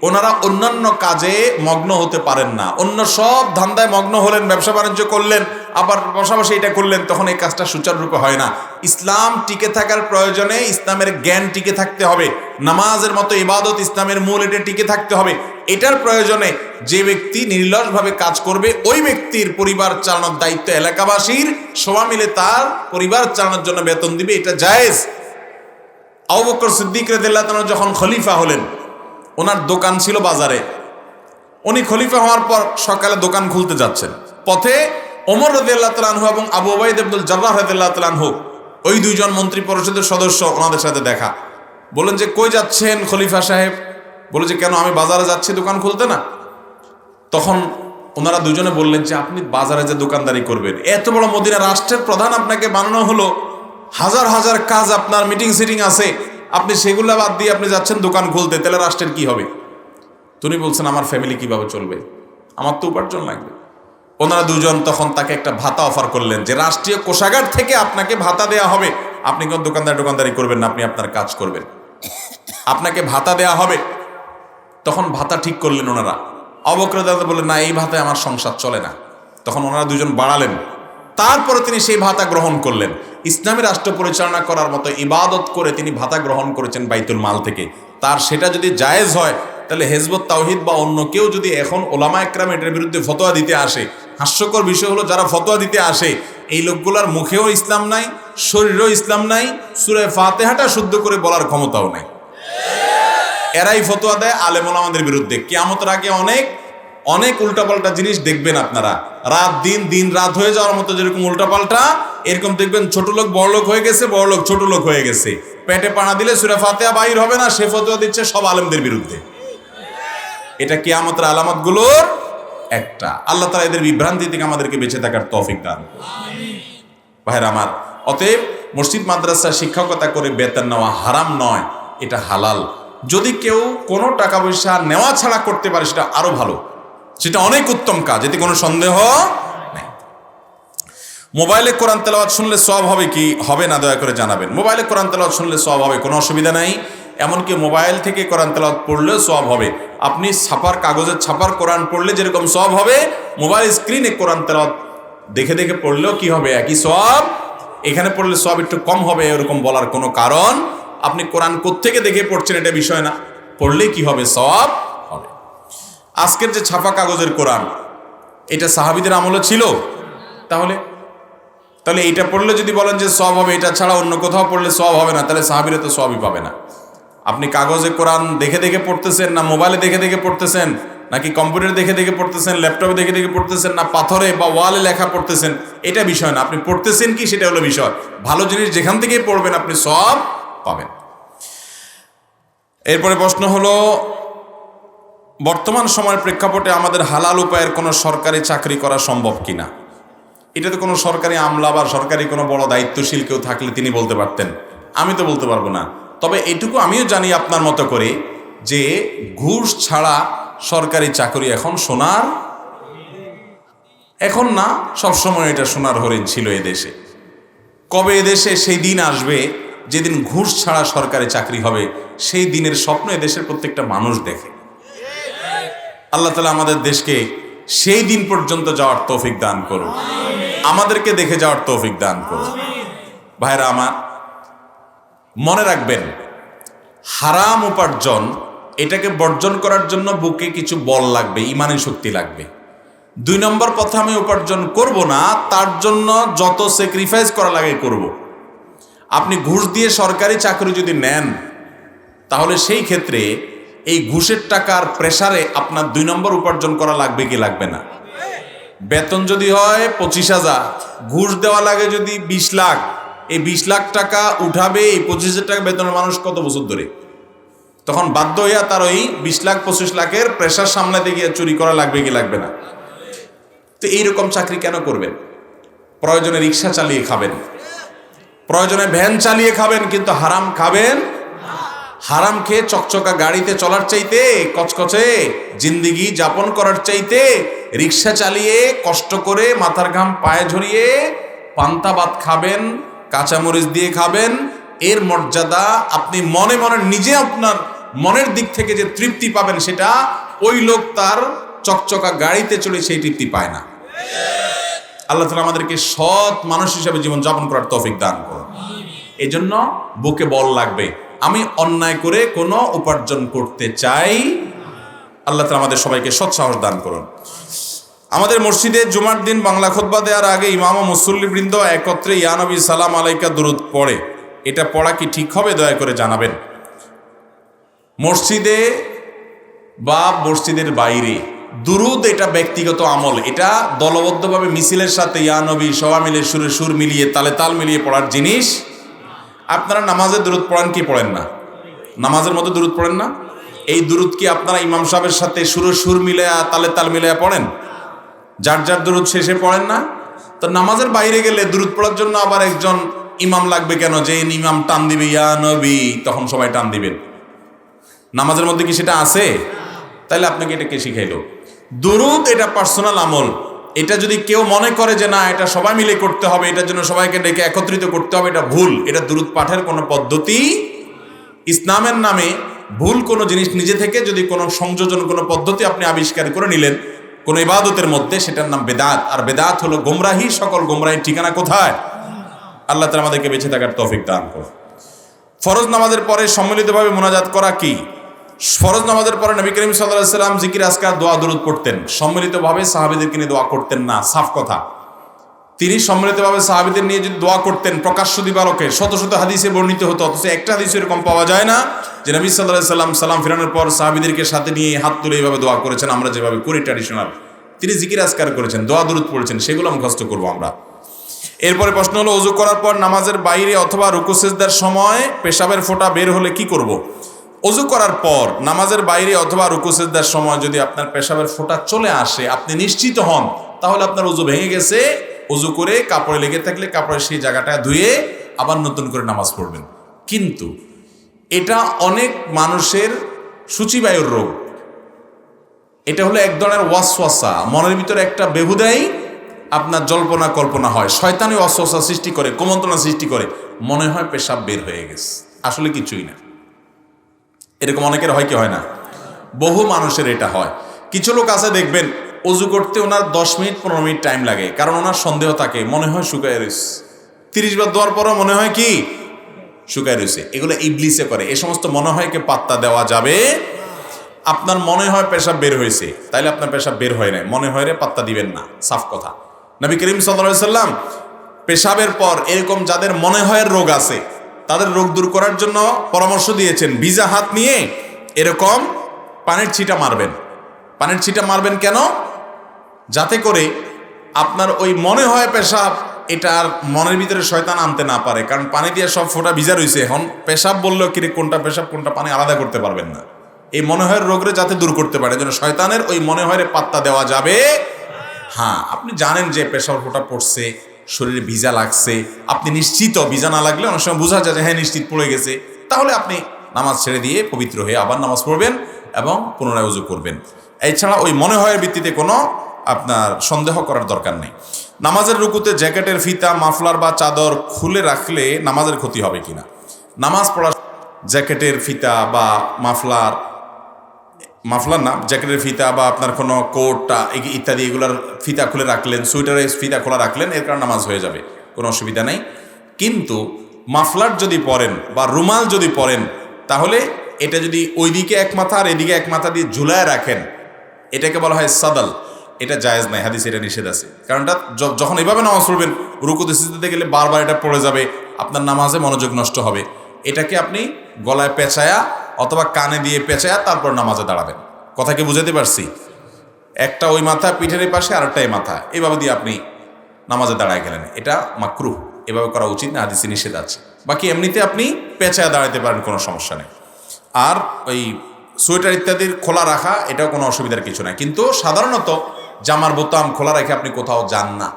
ওনারা অন্যান্য কাজে মগ্ন হতে পারেন না। অন্য সব ধান্দায় মগ্ন হলেন, ব্যবসা বাণিজ্য করলেন, আবার পাশাপাশি এটা করলেন, তখন এই কাজটা সুচারুরূপে হয় না। ইসলাম টিকে থাকার প্রয়োজনে ইসলামের জ্ঞান টিকে থাকতে হবে। নামাজের মতো ইবাদত, ইসলামের মূল, এটা টিকে থাকতে হবে। এটার প্রয়োজনে যে ব্যক্তি নির্লসভাবে কাজ করবে, ওই ব্যক্তির পরিবার চালানোর দায়িত্ব এলাকাবাসীর, সবাই মিলে তার পরিবার চালানোর জন্য বেতন দিবে, এটা জায়েজ। আবু বকর সিদ্দিক রাদিয়াল্লাহু তাআলা যখন খলিফা হলেন, ওনার দোকান ছিল বাজারে। উনি খলিফা হওয়ার পর সকালে দোকান খুলতে যাচ্ছেন, পথে ওমর রাদিয়াল্লাহু তাআলা আনহু এবং আবু উবাইদা ইবনুল জাররাহ রাদিয়াল্লাহু তাআলা আনহু, ওই দুইজন মন্ত্রী পরিষদের সদস্য, ওনাদের সাথে দেখা। বলেন যে কই যাচ্ছেন খলিফা সাহেব? বলে যে কেন, আমি বাজারে যাচ্ছি দোকান খুলতে না। তখন ওনারা দুজনে বললেন যে আপনি বাজারে যে দোকানদারি করবেন, এত বড় মদিনা রাষ্ট্রের প্রধান আপনাকে বানানো হলো, হাজার হাজার কাজ আপনার, মিটিং সিটিং আছে, আপনি সেগুলো বাদ দিয়ে আপনি যাচ্ছেন দোকান খুলতে, তাহলে রাষ্ট্রের কি হবে? তিনি বলছেন আমার ফ্যামিলি কিভাবে চলবে, আমার তো উপার্জন লাগবে। ওনারা দুজন তখন তাকে একটা ভাতা অফার করলেন যে রাষ্ট্রীয় কোষাগার থেকে আপনাকে ভাতা দেয়া হবে, আপনি কোন দোকানদারি করবেন না, আপনি আপনার কাজ করবেন, আপনাকে ভাতা দেয়া হবে। তখন ভাতা ঠিক করলেন ওনারা। আবু বকর রাদিয়াল্লাহু তাআলা বললেন না, এই ভাতায় আমার সংসার চলে না। তখন ওনারা দুজন বাড়ালেন, তারপরে তিনি সেই ভাতা গ্রহণ করলেন। ইসলামী রাষ্ট্র পরিচালনা করার মতো ইবাদত করে তিনি ভাতা গ্রহণ করেছেন বাইতুল মাল থেকে। তার সেটা যদি জায়েজ হয়, তাহলে হেজবুত তাওহীদ বা অন্য কেউ যদি এখন ওলামা একরাম এটার বিরুদ্ধে ফতোয়া দিতে আসে, হাস্যকর বিষয় হলো যারা ফতোয়া দিতে আসে এই লোকগুলার মুখেও ইসলাম নাই, শরীরেও ইসলাম নাই, সূরা ফাতিহাটা শুদ্ধ করে বলার ক্ষমতাও নাই। এরাই ফতোয়া দেয় আলেম ওলামাদের বিরুদ্ধে। কিয়ামতের আগে অনেক অনেক উল্টাপাল্টা জিনিস দেখবেন আপনারা, রাত দিন, দিন রাত হয়ে যাওয়ার মতো যেরকম উল্টাপাল্টা, এরকম দেখবেন ছোট লোক বড় লোক হয়ে গেছে, বড় লোক ছোট লোক হয়ে গেছে। পেটে পানা দিলে সূরা ফাতিহা বাইর হবে না, সে ফতোয়া দিচ্ছে সব আলেমদের বিরুদ্ধে। এটা কিয়ামতের আলামতগুলোর একটা। আল্লাহ তাআলা এদের বিভ্রান্তি থেকে আমাদেরকে বেঁচে থাকার তৌফিক দান করুন। ভাইরা আমার, অতএব মসজিদ মাদ্রাসা শিক্ষকতা করে বেতন নেওয়া হারাম নয়, এটা হালাল। যদি কেউ কোনো টাকা পয়সা নেওয়া ছাড়া করতে পারে, সেটা আরো ভালো, সেটা অনেক উত্তম কাজ, এতে কোনো সন্দেহ নেই। মোবাইলে কোরআন তেলাওয়াত শুনলে সওয়াব হবে কি হবে না, দয়া করে জানাবেন। মোবাইলে কোরআন তেলাওয়াত শুনলে সওয়াব হবে, কোনো অসুবিধা নাই। এমনকি মোবাইল থেকে কোরআন তেলাওয়াত পড়লেও সওয়াব হবে। আপনি ছাপার কাগজের ছাপার কোরআন পড়লে যেরকম সওয়াব হবে, মোবাইল স্ক্রিনে কোরআন তেলাওয়াত দেখে দেখে পড়লেও কি হবে, একই সওয়াব। এখানে পড়লে সওয়াব একটু কম হবে এরকম বলার কোনো কারণ, আপনি কোরআন কোত্থেকে দেখে পড়ছেন এটা বিষয় না, পড়লে কি হবে, সওয়াব হবে। আজকের যে ছাপা কাগজের কোরআন, এটা সাহাবীদের আমলে ছিল, তাহলে এইটা পড়লে যদি বলেন যে সওয়াব হবে, এটা ছাড়া অন্য কোথাও পড়লে সওয়াব হবে না, তাহলে সাহাবীরা তো সওয়াবই পাবে না। আপনি কাগজে কোরআন দেখে দেখে পড়তেছেন, না মোবাইলে দেখে দেখে পড়তেছেন, নাকি কম্পিউটারে দেখে দেখে পড়তেছেন, ল্যাপটপে দেখে দেখে পড়তেছেন, না পাথরে বা ওয়ালে লেখা পড়তেছেন, এটা বিষয় না। আপনি পড়তেছেন কি, সেটা হলো বিষয়। ভালো জিনিস যেখান থেকেই পড়বেন আপনি সওয়াব পাবেন। এরপরে প্রশ্ন হলো, বর্তমান সময়ের প্রেক্ষাপটে আমাদের হালাল উপায়ের কোনো সরকারি চাকরি করা সম্ভব কিনা? এটা তো কোনো সরকারি আমলা বা সরকারি কোনো বড় দায়িত্বশীল কেউ থাকলে তিনি বলতে পারতেন, আমি তো বলতে পারবো না। তবে এটুকু আমিও জানি আপনার মতো করে যে ঘুষ ছাড়া সরকারি চাকরি এখন সোনার, এখন না, সবসময় এটা সোনার হরিণ ছিল এদেশে। কবে এদেশে সেই দিন আসবে যেদিন ঘুষ ছাড়া সরকারি চাকরি হবে, সেই দিনের স্বপ্ন এদেশের প্রত্যেকটা মানুষ দেখে। আল্লাহ তাআলা আমাদের দেশকে সেই দিন পর্যন্ত যাওয়ার তৌফিক দান করুন, আমাদেরকে দেখে যাওয়ার তৌফিক দান করুন। ভাইরা আমার, মনে রাখবেন, হারাম উপার্জন এটাকে বর্জন করার জন্য বুকে কিছু বল লাগবে, ইমানি শক্তি লাগবে। 2 নম্বর পথে আমি উপার্জন করব না, তার জন্য যত স্যাক্রিফাইস করা লাগে করব। আপনি ঘুষ দিয়ে সরকারি চাকরি যদি নেন, তাহলে সেই ক্ষেত্রে এই ঘুষের টাকার প্রেসারে আপনার 2 নম্বর উপার্জন করা লাগবে কি লাগবে না? বেতন যদি হয় 25,000, ঘুষ দেওয়া লাগে যদি 20 লাখ, এই 20 লাখ টাকা উঠাবে এই 25,000 টাকা বেতনের মানুষ কত বছর ধরে? তখন বাধ্য হইয়া তার ওই 20 লাখ 25 লাখের প্রেসার সামলাতে গিয়ে চুরি করা লাগবে কি লাগবে না? তো এইরকম চাকরি কেন করবেন? প্রয়োজনে রিক্সা চালিয়ে খাবেন, প্রয়োজনে ভ্যান চালিয়ে খাবেন, কিন্তু হারাম খাবেন। হারাম খেয়ে চকচকা গাড়িতে চলার চাইতে, কচকচে জিন্দিগি যাপন করার চাইতে রিক্সা চালিয়ে কষ্ট করে মাথার ঘাম পায়ে ঝরিয়ে পান্তা ভাত খাবেন, কাঁচামরিচ দিয়ে খাবেন, এর মর্যাদা আপনি মনে মনে নিজে আপনার মনের দিক থেকে যে তৃপ্তি পাবেন, সেটা ওই লোক তার চকচকা গাড়িতে চড়ে সেই তৃপ্তি পায় না। আল্লাহ তাআলা আমাদেরকে সৎ মানুষ হিসেবে জীবন যাপন করার তৌফিক দান করুন। এই জন্য বুকে বল লাগবে। আমি অন্যায় করে কোনো উপার্জন করতে চাই। আল্লাহ তাআলা আমাদের সবাইকে সৎ সাহস দান করুন। আমাদের মসজিদে জুমার দিন বাংলা খুতবা দেওয়ার আগে ইমাম ও মুসল্লিবৃন্দ একত্রে ইয়া নবী সালাম আলাইকা দুরূদ পড়ে, এটা পড়া কি ঠিক হবে? দয়া করে জানাবেন। মসজিদে বা মসজিদের বাইরে দুরূদ এটা ব্যক্তিগত আমল, এটা দলবদ্ধভাবে মিছিলের সাথে ইয়া নবী সবাই মিলে সুরে সুর মিলিয়ে তালে তাল মিলিয়ে পড়ার জিনিস। আপনারা নামাজে দুরূদ পড়েন কি পড়েন না? নামাজের মধ্যে দুরূদ পড়েন না? এই দুরূদ কি আপনারা ইমাম সাহেবের সাথে সুরে সুর মিলিয়ে তালে তাল মিলিয়ে পড়েন? যার যার দুরূদ শেষে পড়েন না? তো নামাজের বাইরে গেলে দুরূদ পড়ার জন্য আবার একজন ইমাম লাগবে কেন? যে ইমাম টান দিবে ইয়া নবী, তখন সবাই টান দিবেন। নামাজের মধ্যে কি সেটা আছে? তাহলে আপনাকে এটা কে শিখাইলো? দুরূদ এটা পার্সোনাল আমল। এটা যদি কেউ মনে করে যে না এটা সবাই মিলে করতে হবে, এটার জন্য সবাইকে ডেকে একত্রিত করতে হবে, এটা ভুল। এটা দুরূদ পাঠের কোনো পদ্ধতি ইসলামের নামে ভুল কোনো জিনিস নিজে থেকে যদি কোনো সংযোজন, কোনো পদ্ধতি আপনি আবিষ্কার করে নিলেন কোনো ইবাদতের মধ্যে, সেটার নাম বেদাত। আর বেদাত হলো গোমরাহি। সকল গোমরাহির ঠিকানা কোথায়? আল্লাহ তাআলা আমাদেরকে বেঁচে থাকার তৌফিক দান করুন। ফরজ নামাজের পরে সম্মিলিতভাবে মোনাজাত করা কি? ফরজ নামাজের পরে নবী করিম সাল্লাল্লাহু আলাইহি ওয়াসাল্লাম জিকির আজকার দোয়া দুরূদ পড়তেন, সম্মিলিতভাবে সাহাবীদেরকে নিয়ে দোয়া করতেন না, সাফ কথা। তিনি সম্মিলিতভাবে সাহাবীদের নিয়ে যদি দোয়া করতেন প্রকাশ্য দিবালোকে, শত শত হাদিসে বর্ণিত হতো, অথচ একটা হাদিসে এরকম পাওয়া যায় না যে নবী সাল্লাল্লাহু আলাইহি ওয়াসাল্লাম সালাম ফিরানোর পর সাহাবীদেরকে সাথে নিয়ে হাত তুলে এইভাবে দোয়া করেছেন আমরা যেভাবে করি ট্র্যাডিশনাল। তিনি জিকির আজকার করেছেন, দোয়া দুরূদ পড়েছেন, সেগুলো মুখস্থ করবো আমরা। এরপরে প্রশ্ন হলো, ওযু করার পর নামাজের বাইরে অথবা রুকু সিজদার সময় পেশাবের ফোঁটা বের হলে কি করব? ওযু করার পর নামাজের বাইরে অথবা রুকু সিজদার সময় যদি আপনার পেশাবের ফোঁটা চলে আসে, আপনি নিশ্চিত হন, তাহলে আপনার ওযু ভেঙে গেছে। ওযু করে কাপড়ে লেগে থাকলে কাপড়ের সেই জায়গাটা ধুয়ে আবার নতুন করে নামাজ পড়বেন। কিন্তু এটা অনেক মানুষের সূচিবায়ুর রোগ। এটা হলো এক ধরনের ওয়াসওয়াসা, মনের ভিতরে একটা বেহুদাই আপনার জল্পনা কল্পনা হয়, শয়তানি ওয়াসওয়াসা সৃষ্টি করে, কুমন্ত্রণা সৃষ্টি করে, মনে হয় পেশাব বের হয়ে গেছে, আসলে কিছুই না। এরকম অনেকের হয় কি হয় না? বহু মানুষের এটা হয়। কিছু লোক আছে দেখবেন ওযু করতে ওনার 10 মিনিট 15 মিনিট টাইম লাগে, কারণ ওনার সন্দেহ থাকে, মনে হয় শুকায় রয়েছে। 30 বার দেওয়ার পরও মনে হয় কি শুকায় রয়েছে। এগুলো ইবলিসে করে। এই সমস্ত মনে হয়কে পাত্তা দেওয়া যাবে। আপনার মনে হয় পেশাব বের হয়েছে, তাইলে আপনার পেশাব বের হয় না, মনে হয় রে পাত্তা দিবেন না, সাফ কথা। নবী করিম সাল্লাল্লাহু আলাইহি সাল্লাম পেশাবের পর এরকম যাদের মনে হয় রোগ আছে তাদের রোগ দূর করার জন্য পরামর্শ দিয়েছেন, ভিজা হাত নিয়ে এরকম পানির ছিটা মারবেন। পানির ছিটা মারবেন কেন? যাতে করে আপনার ওই মনে হয় পেশাব, এটা আর মনের ভিতরে শয়তান আনতে না পারে। কারণ পানি দিয়ে সব ফোঁটা ভিজা রয়েছে, এখন পেশাব বললেও কিরে কোনটা পেশাব কোনটা পানি আলাদা করতে পারবেন না। এই মনে হয় রোগরে যাতে দূর করতে পারে, যেন শয়তানের ওই মনে হয় পাত্তা দেওয়া যাবে। হ্যাঁ, আপনি জানেন যে পেশাব ফোঁটা পড়ছে, শরীরে ভিজা লাগছে, আপনি নিশ্চিত, ভিজা না লাগলে অনেক সময় বোঝা যায় যে হ্যাঁ নিশ্চিত পড়ে গেছে, তাহলে আপনি নামাজ ছেড়ে দিয়ে পবিত্র হয়ে আবার নামাজ পড়বেন এবং পুনরায় ওযু করবেন। এছাড়া ওই মনে হয়ের ভিত্তিতে কোনো আপনার সন্দেহ করার দরকার নেই। নামাজের রুকুতে জ্যাকেটের ফিতা, মাফলার বা চাদর খুলে রাখলে নামাজের ক্ষতি হবে কিনা? নামাজ পড়ার জ্যাকেটের ফিতা বা মাফলার না, জ্যাকেটের ফিতা বা আপনার কোনো কোটটা ইত্যাদি এগুলোর ফিতা খুলে রাখলেন, সোয়েটারের ফিতা খোলা রাখলেন, এর কারণে নামাজ হয়ে যাবে, কোনো অসুবিধা নেই। কিন্তু মাফলার যদি পরেন বা রুমাল যদি পরেন, তাহলে এটা যদি ওইদিকে এক মাথা আর এদিকে এক মাথা দিয়ে ঝুলায় রাখেন, এটাকে বলা হয় সাদাল। এটা জায়েজ নাই, হাদিস এটা নিষেধ আছে। কারণ এটা যখন এভাবে নামাজ পড়বেন, রুকুতে সিজদাতে গেলে বারবার এটা পড়ে যাবে, আপনার নামাজে মনোযোগ নষ্ট হবে। এটাকে আপনি গলায় পেঁচায়া অথবা কানে দিয়ে পেঁচায়া তারপর নামাজে দাঁড়াবেন। কথা কি বুঝাতে পারছি? একটা ওই মাথা পিঠের পাশে, আর একটা এই মাথা, এইভাবে দিয়ে আপনি নামাজে দাঁড়ায় গেলেন, এটা মাকরুহ, এভাবে করা উচিত না, হাদিসে নিষেধ আছে। বাকি এমনিতে আপনি পেঁচায়া দাঁড়াতে পারেন, কোনো সমস্যা নেই। আর ওই সোয়েটার ইত্যাদির খোলা রাখা, এটাও কোনো অসুবিধার কিছু নাই। কিন্তু সাধারণত জামার বোতাম খোলা রেখে আপনি কোথাও যান না,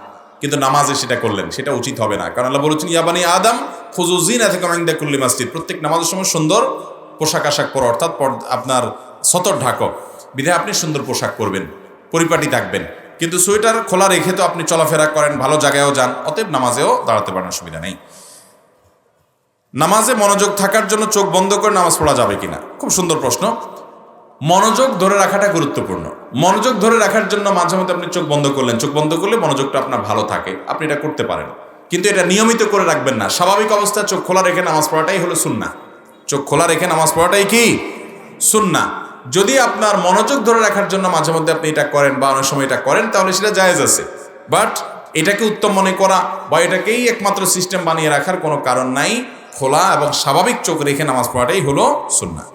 কিন্তু নামাজে সেটা করলেন, সেটা উচিত হবে না। কারণ আল্লাহ বলেছেন, ইয়া বানি আদম খুযু যিনাতাকুম ইনদা কুল্লি মাসজিদ। প্রত্যেক নামাজের সময় সুন্দর পোশাক আশাক পরো, অর্থাৎ আপনার সতর ঢাকো, বিধায় আপনি সুন্দর পোশাক পরবেন, পরিপাটি থাকবেন। কিন্তু সোয়েটার খোলা রেখে তো আপনি চলাফেরা করেন, ভালো জায়গায়ও যান, অতএব নামাজেও দাঁড়াতে পারেন, অসুবিধা নেই। নামাজে মনোযোগ থাকার জন্য চোখ বন্ধ করে নামাজ পড়া যাবে কিনা? খুব সুন্দর প্রশ্ন। মনোযোগ ধরে রাখাটা গুরুত্বপূর্ণ। মনোযোগ ধরে রাখার জন্য মাঝে মধ্যে আপনি চোখ বন্ধ করলেন, চোখ বন্ধ করলে মনোযোগটা আপনার ভালো থাকে, আপনি এটা করতে পারেন। কিন্তু এটা নিয়মিত করে রাখবেন না। স্বাভাবিক অবস্থায় চোখ খোলা রেখে নামাজ পড়াটাই হলো সুন্নাহ। চোখ খোলা রেখে নামাজ পড়াটাই কি সুন্নাহ। যদি আপনার মনোযোগ ধরে রাখার জন্য মাঝে মধ্যে আপনি এটা করেন বা অনেক সময় এটা করেন, তাহলে সেটা জায়েজ আছে। বাট এটাকে উত্তম মনে করা বা এটাকেই একমাত্র সিস্টেম বানিয়ে রাখার কোনো কারণ নাই। খোলা এবং স্বাভাবিক চোখ রেখে নামাজ পড়াটাই হলো সুন্নাহ।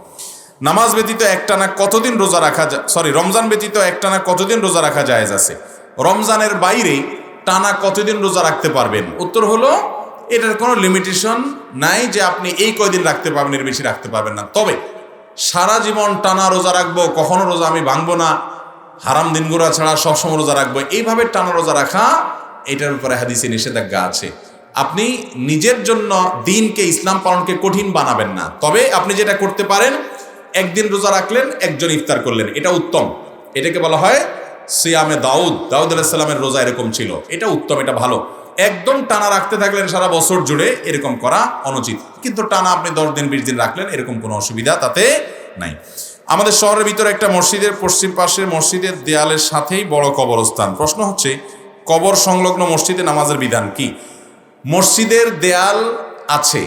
নামাজ ব্যতীত একটানা কতদিন রোজা রাখা রমজান ব্যতীত একটানা কতদিন রোজা রাখা জায়েজ আছে? রমজানের বাইরে টানা কতদিন রোজা রাখতে পারবেন? উত্তর হলো, এটার কোনো লিমিটেশন নাই যে আপনি এই কয়দিন রাখতে পারবেন, এর বেশি রাখতে পারবেন না। তবে সারা জীবন টানা রোজা রাখবো, কখনো রোজা আমি ভাঙবো না, হারাম দিনগুলো ছাড়া সবসময় রোজা রাখবো, এইভাবে টানা রোজা রাখা, এটার উপরে হাদিসে নিষেধাজ্ঞা আছে। আপনি নিজের জন্য দিনকে, ইসলাম পালনকে কঠিন বানাবেন না। তবে আপনি যেটা করতে পারেন, একদিন রোজা রাখলেন, একজন ইফতার করলেন, এটা উত্তম। এটাকে বলা হয় সিয়ামে দাউদ। দাউদ আলাইহিস সালামের রোজা এরকম ছিল, এটা উত্তম, এটা ভালো। একদম টানা রাখতে থাকলেন সারা বছর জুড়ে, এরকম করা অনুচিত। কিন্তু টানা আপনি 10 দিন 20 দিন রাখলেন, এরকম কোনো অসুবিধা তাতে নাই। আমাদের শহরের ভিতরে একটা মসজিদের পশ্চিম পাশের মসজিদের দেয়ালের সাথেই বড় কবরস্থান। প্রশ্ন হচ্ছে, কবর সংলগ্ন মসজিদে নামাজের বিধান কি? মসজিদের দেয়াল আছে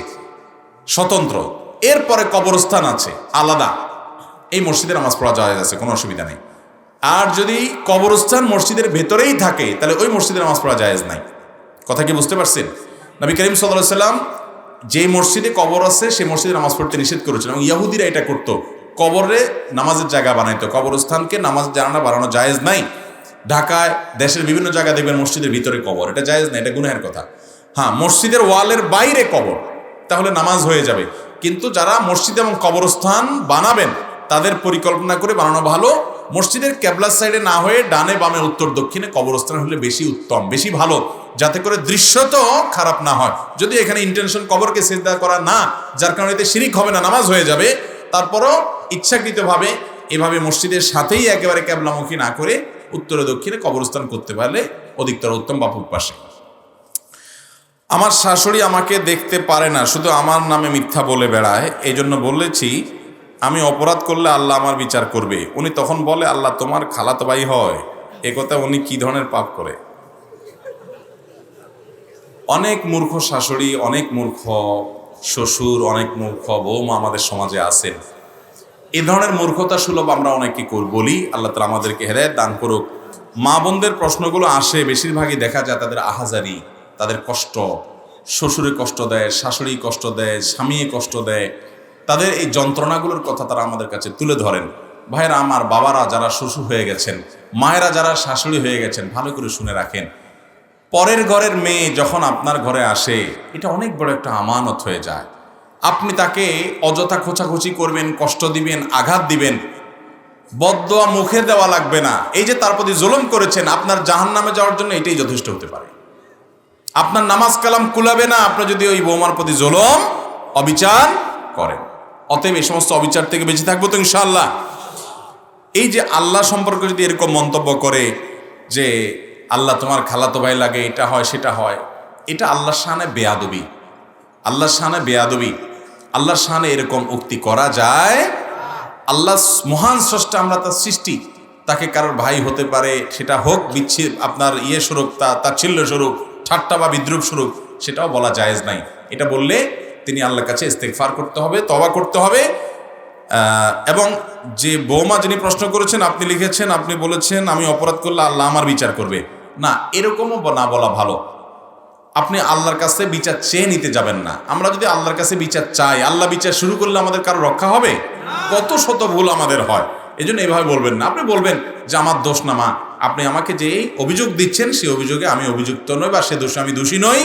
স্বতন্ত্র, এরপরে কবরস্থান আছে আলাদা, এই মসজিদে নামাজ পড়া জায়েজ আছে, কোনো অসুবিধা নেই। আর যদি কবরস্থান মসজিদের ভেতরেই থাকে, তাহলে ওই মসজিদে নামাজ পড়া জায়েজ নাই। কথা কি বুঝতে পারছেন? নবী করিম সাল্লাল্লাহু আলাইহি সাল্লাম যে মসজিদে কবর আছে সেই মসজিদে নামাজ পড়তে নিষেধ করেছেন, এবং ইহুদিরা এটা করতো, কবরে নামাজের জায়গা বানাইতো। কবরস্থানকে নামাজ জানা বানানো জায়েজ নাই। ঢাকায়, দেশের বিভিন্ন জায়গায় দেখবেন মসজিদের ভিতরে কবর, এটা জায়েজ না, এটা গুনাহের কথা। হ্যাঁ, মসজিদের ওয়ালের বাইরে কবর, তাহলে নামাজ হয়ে যাবে। কিন্তু যারা মসজিদ এবং কবরস্থান বানাবেন, তাদের পরিকল্পনা করে বানানো ভালো। মসজিদের কেবলার সাইডে না হয়ে ডানে বামে উত্তর দক্ষিণে কবরস্থান হলে বেশি উত্তম, বেশি ভালো, যাতে করে দৃশ্য তো খারাপ না হয়। যদি এখানে ইন্টেনশন কবরকে সিজদা করা না, যার কারণে এতে শিরিক হবে না, নামাজ হয়ে যাবে, তারপরও ইচ্ছাকৃতভাবে এভাবে মসজিদের সাথেই একেবারে কেবলামুখী না করে উত্তরে দক্ষিণে কবরস্থান করতে পারলে অধিকতর উত্তম বা পূব পাশে। আমার শাশুড়ি আমাকে দেখতে পারে না, শুধু আমার নামে মিথ্যা বলে বেড়ায়, এই জন্য বলেছি আমি অপরাধ করলে আল্লাহ আমার বিচার করবে। উনি তখন বলে, আল্লাহ তোমার খালাতো ভাই হয়। এ কথা উনি কি ধরনের পাপ করে? অনেক মূর্খ শাশুড়ি, অনেক মূর্খ শ্বশুর, অনেক মূর্খ বৌমা আমাদের সমাজে আছেন। এই ধরনের মূর্খতা সুলভ আমরা অনেকে বলি। আল্লাহ তাআলা আমাদেরকে হেদায়েত দান করুক। মা বোনদের প্রশ্নগুলো আসে, বেশিরভাগই দেখা যায় তাদের আহাজারি, তাদের কষ্ট, শ্বশুরে কষ্ট দেয়, শাশুড়ি কষ্ট দেয়, স্বামী কষ্ট দেয়, তাদের এই যন্ত্রণাগুলোর কথা তারা আমাদের কাছে তুলে ধরেন। ভাইয়েরা আমার, বাবারা যারা শ্বশুর হয়ে গেছেন, মায়েরা যারা শাশুড়ি হয়ে গেছেন, ভালো করে শুনে রাখেন, পরের ঘরের মেয়ে যখন আপনার ঘরে আসে, এটা অনেক বড় একটা আমানত হয়ে যায়। আপনি তাকে অযথা খোঁচাখুচি করবেন, কষ্ট দিবেন, আঘাত দিবেন, বদদোয়া মুখে দেওয়া লাগবে না। এই যে তার প্রতি জুলুম করেছেন, আপনার জাহান্নামে যাওয়ার জন্য এটাই যথেষ্ট হতে পারে। আপনার নামাজ কালাম কুলাবে না আপনি যদি ওই বৌমার প্রতি জুলুম, অবিচার করেন। অতএব এই সমস্ত অবিচার থেকে বেঁচে থাকবো তো ইনশাআল্লাহ। এই যে আল্লাহ সম্পর্কে যদি এরকম মন্তব্য করে যে আল্লাহ তোমার খালাতো ভাই লাগে, এটা হয় সেটা হয়, এটা আল্লাহর শানে বেয়াদবি, আল্লাহর শানে বেয়াদবি। আল্লাহর শানে এরকম উক্তি করা যায়? আল্লাহ মহান স্রষ্টা, আমরা তার সৃষ্টি, তাকে কারোর ভাই হতে পারে, সেটা হোক বিচ্ছিন্ন আপনার স্বরূপ, তাচ্ছিল্য স্বরূপ, ঠাট্টা বা বিদ্রুপ স্বরূপ, সেটাও বলা জায়েজ নাই। এটা বললে তিনি আল্লাহর কাছে ইস্তেগফার করতে হবে, তওবা করতে হবে। এবং যে বৌমা যিনি প্রশ্ন করেছেন, আপনি লিখেছেন, আপনি বলেছেন আমি অপরাধ করলে আল্লাহ আমার বিচার করবে না, এরকমও না বলা ভালো। আপনি আল্লাহর কাছে বিচার চেয়ে নিতে যাবেন না। আমরা যদি আল্লাহর কাছে বিচার চাই, আল্লাহ বিচার শুরু করলে আমাদের কারো রক্ষা হবে? কত শত ভুল আমাদের হয়। এই জন্য এভাবে বলবেন না। আপনি বলবেন যে আমার দোষ না মা, আপনি আমাকে যে অভিযোগ দিচ্ছেন সেই অভিযোগে আমি অভিযুক্ত নই বা সে দোষে আমি দোষী নই,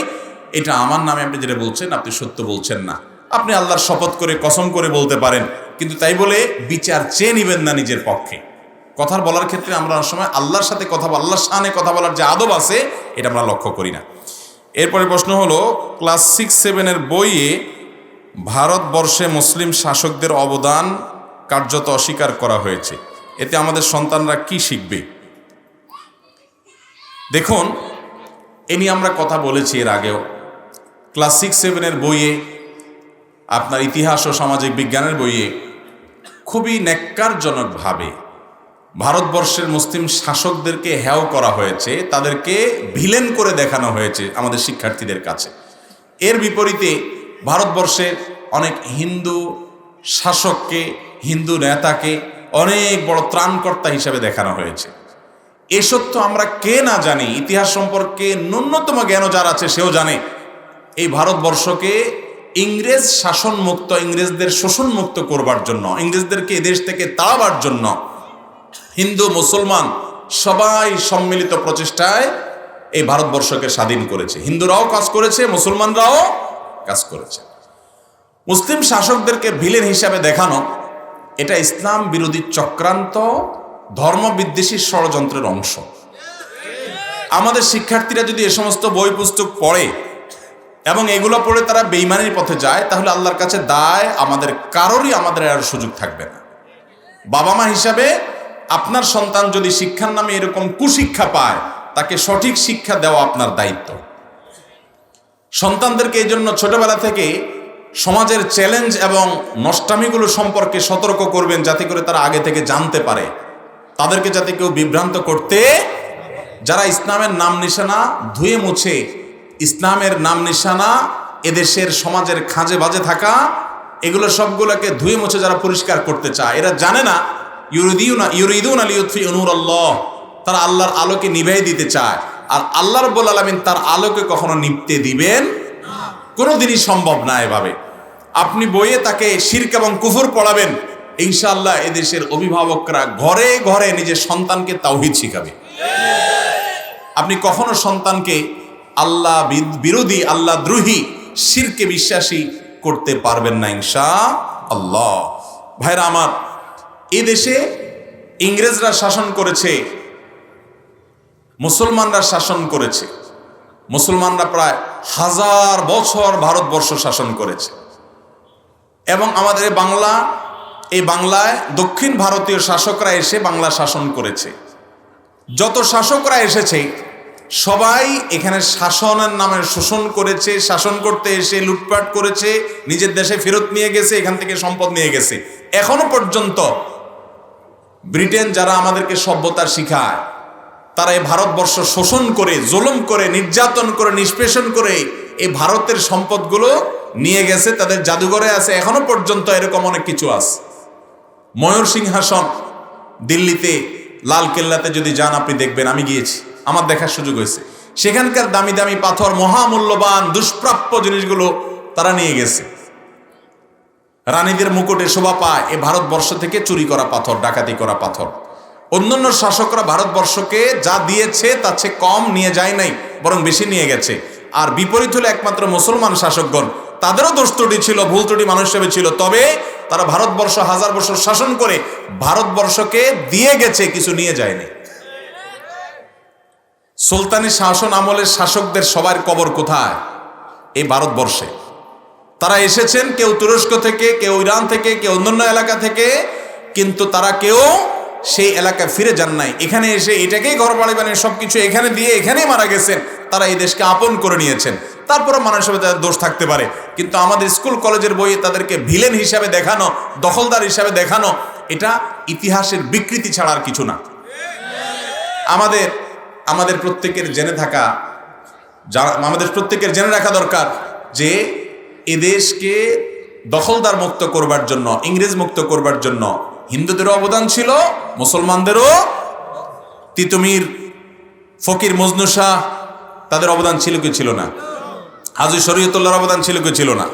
এটা আমার নামে আপনি যেটা বলছেন আপনি সত্য বলছেন না। আপনি আল্লাহর শপথ করে কসম করে বলতে পারেন, কিন্তু তাই বলে বিচার চেয়ে নিবেন না নিজের পক্ষে। কথার বলার ক্ষেত্রে আমরা অনেক সময় আল্লাহর সাথে কথা বলা, আল্লাহর সামনে কথা বলার যে আদব আছে এটা আমরা লক্ষ্য করি না। এরপরে প্রশ্ন হলো, ক্লাস 6-7 বইয়ে ভারতবর্ষে মুসলিম শাসকদের অবদান কার্যত অস্বীকার করা হয়েছে, এতে আমাদের সন্তানরা কি শিখবে? দেখুন, এ নিয়ে আমরা কথা বলেছি এর আগেও। ক্লাস 6-7 বইয়ে, আপনার ইতিহাস ও সামাজিক বিজ্ঞানের বইয়ে খুবই ন্যাক্কারজনকভাবে ভারতবর্ষের মুসলিম শাসকদেরকে হেয় করা হয়েছে, তাদেরকে ভিলেন করে দেখানো হয়েছে আমাদের শিক্ষার্থীদের কাছে। এর বিপরীতে ভারতবর্ষের অনেক হিন্দু শাসককে, হিন্দু নেতাকে অনেক বড় ত্রাণকর্তা হিসাবে দেখানো হয়েছে। এ সত্য আমরা কে না জানি, ইতিহাস সম্পর্কে ন্যূনতম জ্ঞানও যার আছে সেও জানে, এই ভারতবর্ষকে ইংরেজ শাসন মুক্ত, ইংরেজদের শোষণ মুক্ত করবার জন্য, ইংরেজদেরকে এদেশ থেকে তাড়াবার জন্য হিন্দু মুসলমান সবাই সম্মিলিত প্রচেষ্টায় এই ভারতবর্ষকে স্বাধীন করেছে। হিন্দুরাও কাজ করেছে, মুসলমানরাও কাজ করেছে। মুসলিম শাসকদেরকে ভিলেন হিসাবে দেখানো, এটা ইসলাম বিরোধী চক্রান্ত, ধর্মবিদ্বেষী ষড়যন্ত্রের অংশ। আমাদের শিক্ষার্থীরা যদি এ সমস্ত বই পুস্তক পড়ে এবং এগুলো পড়ে তারা বেঈমানির পথে যায়, তাহলে আল্লাহর কাছে দায় আমাদের কারোরই আমাদের আর সুযোগ থাকবে না। বাবা মা হিসাবে আপনার সন্তান যদি শিক্ষার নামে এরকম কুশিক্ষা পায়, তাকে সঠিক শিক্ষা দেওয়া আপনার দায়িত্ব। সন্তানদেরকে এই জন্য ছোটবেলা থেকে সমাজের চ্যালেঞ্জ এবং নষ্টামিগুলো সম্পর্কে সতর্ক করবেন, যাতে করে তারা আগে থেকে জানতে পারে, তাদেরকে যাতে কেউ বিভ্রান্ত করতে, যারা ইসলামের নাম নিশানা ধুয়ে মুছে, ইসলামের নাম নিশানা এদেশের সমাজের খাঁজে বাজে থাকা, এগুলো সবগুলোকে ধুয়ে মুছে যারা পরিষ্কার করতে চায়, এরা জানে না ইউরিদুনা লিইউতফিউ নূরাল্লাহ, তারা আল্লাহর আলোকে নিভাই দিতে চায়। আর আল্লাহ রাব্বুল আলামিন তার আলোকে কখনো নিভতে দিবেন কোনোদিনই সম্ভব না। এভাবে আপনি বইয়ে তাকে শিরক এবং কুফর পড়াবেন, ইনশাআল্লাহ এদেশের অভিভাবকরা ঘরে ঘরে নিজের সন্তানকে তাওহীদ শিখাবে। আপনি কখনো সন্তানকে আল্লাহ বিরোধী, আল্লাহ দ্রোহী, শিরকে বিশ্বাসী করতে পারবেন না ইনশাআল্লাহ। ভাইরা আমার, এ দেশে ইংরেজরা শাসন করেছে, মুসলমানরা শাসন করেছে। মুসলমানরা প্রায় 1000 বছর ভারতবর্ষ শাসন করেছে এবং আমাদের এই বাংলায় দক্ষিণ ভারতীয় শাসকরা এসে বাংলা শাসন করেছে। যত শাসকরা এসেছে সবাই এখানে শাসনের নামে শোষণ করেছে, শাসন করতে এসে লুটপাট করেছে, নিজের দেশে ফেরত নিয়ে গেছে, এখান থেকে সম্পদ নিয়ে গেছে। এখনো পর্যন্ত ব্রিটেন যারা আমাদেরকে সভ্যতা শিখায়, তারা এই ভারতবর্ষ শোষণ করে, জুলুম করে, নির্যাতন করে, নিষ্পেষণ করে এই ভারতের সম্পদগুলো নিয়ে গেছে, তাদের জাদুঘরে আছে। এখনো পর্যন্ত এরকম অনেক কিছু আছে। ময়ূর সিংহাসন দিল্লিতে, লাল কেল্লাতে যদি যান আপনি দেখবেন, আমি গিয়েছি, আমার দেখার সুযোগ হয়েছে। সেখানকার দামি দামি পাথর, মহামূল্যবান দুষ্প্রাপ্য জিনিসগুলো তারা নিয়ে গেছে। রানীদের মুকুটে শোভা পায় এ ভারতবর্ষ থেকে চুরি করা পাথর, ডাকাতি করা পাথর। অন্যান্য শাসকরা ভারতবর্ষকে যা দিয়েছে তার চেয়ে কম নিয়ে যায় নাই, বরং বেশি নিয়ে গেছে। আর বিপরীত হলো একমাত্র মুসলমান শাসকগণ, তাদেরও দোষ ত্রুটি ছিল, ভুল ত্রুটি মানুষ হিসেবে ছিল, তবে তারা ভারতবর্ষ 1000 বছর শাসন করে ভারতবর্ষকে দিয়ে গেছে, কিছু নিয়ে যায়নি। সুলতানি শাসন আমলের শাসকদের সবার কবর কোথায়? এই ভারতবর্ষে। তারা এসেছেন কেউ তুরস্ক থেকে, কেউ ইরান থেকে, কেউ অন্যান্য এলাকা থেকে, কিন্তু তারা কেউ সেই এলাকায় ফিরে যান নাই। এখানে এসে এটাকেই ঘর বাড়ি বানিয়ে সবকিছু এখানে দিয়ে এখানেই মারা গেছেন। তারা এই দেশকে আপন করে নিয়েছেন। তারপরে মানুষের তাদের দোষ থাকতে পারে, কিন্তু আমাদের স্কুল কলেজের বইয়ে তাদেরকে ভিলেন হিসাবে দেখানো, দখলদার হিসাবে দেখানো, এটা ইতিহাসের বিকৃতি ছাড়া আর কিছু না। আমাদের প্রত্যেকের জেনে রাখা দরকার যে এদেশকে দখলদার মুক্ত করবার জন্য, ইংরেজ মুক্ত করবার জন্য হিন্দুদেরও অবদান ছিল, মুসলমানদেরও। তিতুমির, ফকির মজনু শাহ, তাদের অবদান ছিল কি ছিল না? হাজী শরীয়তুল্লাহর অবদান ছিল কি ছিল না?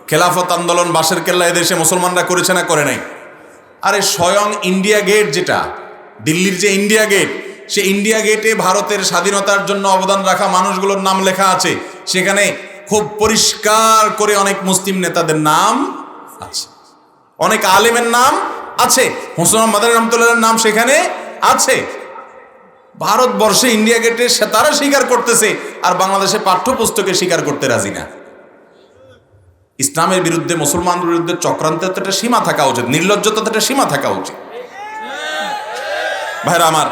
খেলাফত আন্দোলন, বাঁশের কেল্লা এদেশে মুসলমানরা করেছে না করে নাই? আরে স্বয়ং ইন্ডিয়া গেট, যেটা দিল্লির যে ইন্ডিয়া গেট, সে ইন্ডিয়া গেটে ভারতের স্বাধীনতার জন্য অবদান রাখা মানুষগুলোর নাম লেখা আছে। সেখানে খুব পরিষ্কার করে অনেক মুসলিম নেতাদের নাম আছে, অনেক আলেমের নাম আছে, হোসেন মাদানী রহমতুল্লাহর নাম সেখানে আছে। ভারতবর্ষে ইন্ডিয়া গেটে তারা স্বীকার করতেছে, আর বাংলাদেশে পাঠ্যপুস্তকে স্বীকার করতে রাজি না। ইসলামের বিরুদ্ধে, মুসলমানদের বিরুদ্ধে চক্রান্তের একটা সীমা থাকা উচিত, নির্লজ্জতার একটা সীমা থাকা উচিত। ভাইরা আমার,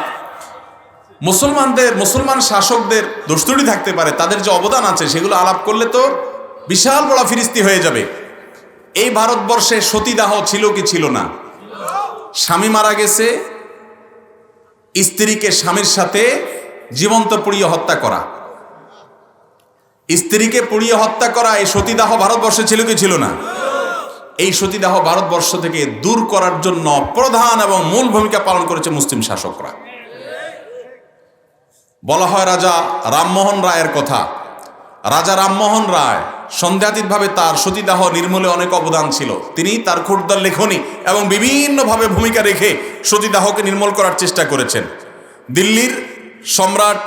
মুসলমান শাসকদের দোস্তুরি থাকতে পারে, তাদের যে অবদান আছে সেগুলো আলাপ করলে তো বিশাল বড় ফিরিস্তি হয়ে যাবে। এই ভারতবর্ষে সতীদাহ ছিল কি ছিল না? স্বামী মারা গেছে, স্ত্রীকে স্বামীর সাথে জীবন্ত পুড়িয়ে হত্যা করা, স্ত্রীকে পুড়িয়ে হত্যা করা, এই সতীদাহ ভারতবর্ষে ছিল কি ছিল না? এই সতীদাহ ভারতবর্ষ থেকে দূর করার জন্য প্রধান এবং মূল ভূমিকা পালন করেছে মুসলিম শাসকরা। বলা হয় রাজা রামমোহন রায়ের কথা। রাজা রামমোহন রায় সন্দেহাতীতভাবে তার সতীদাহ নির্মূলে অনেক অবদান ছিল। তিনি তার ক্ষুদ্র লেখনী এবং বিভিন্নভাবে ভূমিকা রেখে সতীদাহকে নির্মূল করার চেষ্টা করেছেন। দিল্লির সম্রাট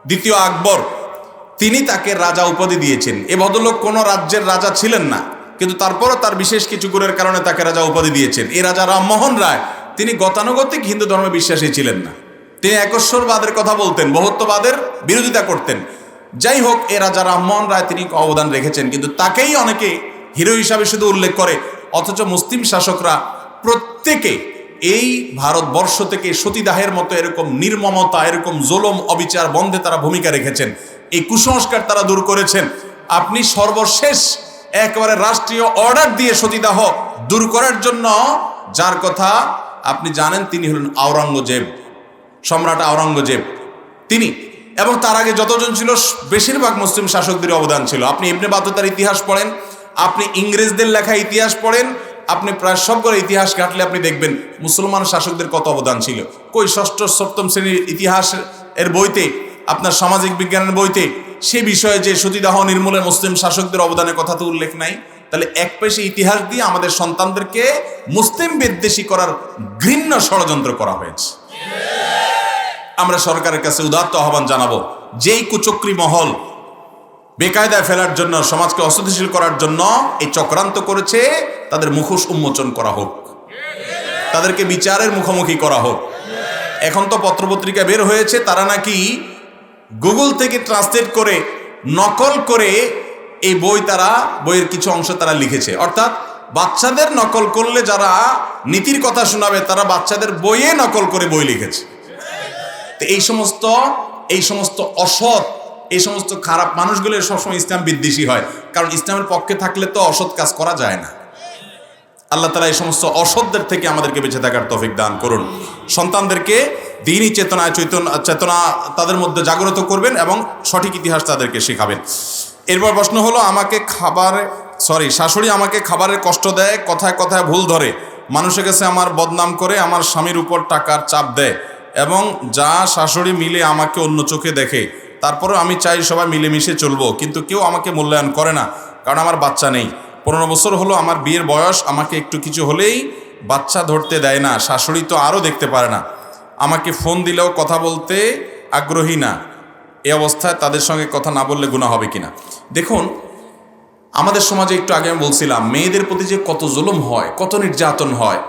দ্বিতীয় আকবর, তিনি তাকে রাজা উপাধি দিয়েছেন। এ ভদ্রলোক কোনো রাজ্যের রাজা ছিলেন না, কিন্তু তারপরও তার বিশেষ কিছু গুণের কারণে তাকে রাজা উপাধি দিয়েছেন। এই রাজা রামমোহন রায়, তিনি গতানুগতিক হিন্দু ধর্মে বিশ্বাসী ছিলেন না। তিনি একশ্বরবাদের কথা বলতেন, বহুত্ববাদের বিরোধিতা করতেন। যাই হোক, এ রাজা রামমোহন রায় তিনি অবদান রেখেছেন, কিন্তু তাকেই অনেকে হিরো হিসাবে শুধু উল্লেখ করে, অথচ মুসলিম শাসকরা প্রত্যেকে এই ভারতবর্ষ থেকে সতীদাহের মতো এরকম নির্মমতা, এরকম জুলুম অবিচার বন্ধে তারা ভূমিকা রেখেছেন। এই কুসংস্কার তারা দূর করেছেন। আপনি সর্বশেষ একেবারে রাষ্ট্রীয় অর্ডার দিয়ে সতীদাহ দূর করার জন্য যার কথা আপনি জানেন, তিনি হলেন আওরঙ্গজেব, সম্রাট আওরঙ্গজেব তিনি। এবং তার আগে যতজন ছিল বেশিরভাগ মুসলিম শাসকদের অবদান ছিল। আপনি ইবনে বাতুতার ইতিহাস পড়েন, আপনি ইংরেজদের লেখা ইতিহাস পড়েন, আপনি প্রায় সবগুলো ইতিহাস ঘাটলে আপনি দেখবেন মুসলমান শাসকদের কত অবদান ছিল। কই ষষ্ঠ সপ্তম শ্রেণীর ইতিহাস এর বইতে, আপনার সামাজিক বিজ্ঞানের বইতে সে বিষয়ে যে সতীদাহ নির্মূলে মুসলিম শাসকদের অবদানের কথা তো উল্লেখ নাই। তাহলে এক পেশে ইতিহাস দিয়ে আমাদের সন্তানদেরকে মুসলিম বিদ্বেষী করার ঘৃণ্য ষড়যন্ত্র করা হয়েছে। আমরা সরকারের কাছে উদাত্ত আহ্বান জানাবো, যেই কুচক্রী মহল বেকায়দায় ফেলার জন্য, সমাজকে অস্থিতিশীল করার জন্য এই চক্রান্ত করেছে, তাদের মুখোশ উন্মোচন করা হোক, তাদেরকে বিচারের মুখোমুখি করা হোক। এখন তো পত্রপত্রিকা বের হয়েছে, তারা নাকি গুগল থেকে ট্রান্সলেট করে, নকল করে এই বইয়ের কিছু অংশ তারা লিখেছে। অর্থাৎ বাচ্চাদের নকল করলে যারা নীতির কথা শোনাবে, তারা বাচ্চাদের বইয়ে নকল করে বই লিখেছে। তো এই সমস্ত অসৎ, এই সমস্ত খারাপ মানুষগুলো সবসময় ইসলাম বিদ্বেষী হয়, কারণ ইসলামের পক্ষে থাকলে তো অসৎ কাজ করা যায় না। আল্লাহ তাআলা এই সমস্ত অসৎদের থেকে আমাদেরকে বেঁচে থাকার তৌফিক দান করুন। সন্তানদেরকে দ্বীনি চেতনা তাদের মধ্যে জাগ্রত করবেন এবং সঠিক ইতিহাস তাদেরকে শেখাবেন। এরপর প্রশ্ন হলো, শাশুড়ি আমাকে খাবারের কষ্ট দেয়, কথায় কথায় ভুল ধরে, মানুষের কাছে আমার বদনাম করে, আমার স্বামীর উপর টাকার চাপ দেয়, এবং যা শাশুড়ি মিলে আমাকে অন্য চোখে দেখে। তারপরেও আমি চাই সবাই মিলেমিশে চলবো, কিন্তু কেউ আমাকে মূল্যায়ন করে না, কারণ আমার বাচ্চা নেই। 15 বছর হলো আমার বিয়ের বয়স, আমাকে একটু কিছু হলেই বাচ্চা ধরতে দেয় না, শাশুড়ি তো আরও দেখতে পারে না, আমাকে ফোন দিলেও কথা বলতে আগ্রহী না। এই অবস্থায় তাদের সঙ্গে কথা না বললে গুনাহ হবে কিনা? দেখুন, আমাদের সমাজে একটু আগে আমি বলছিলাম, মেয়েদের প্রতি যে কত জুলুম হয়, কত নির্যাতন হয়।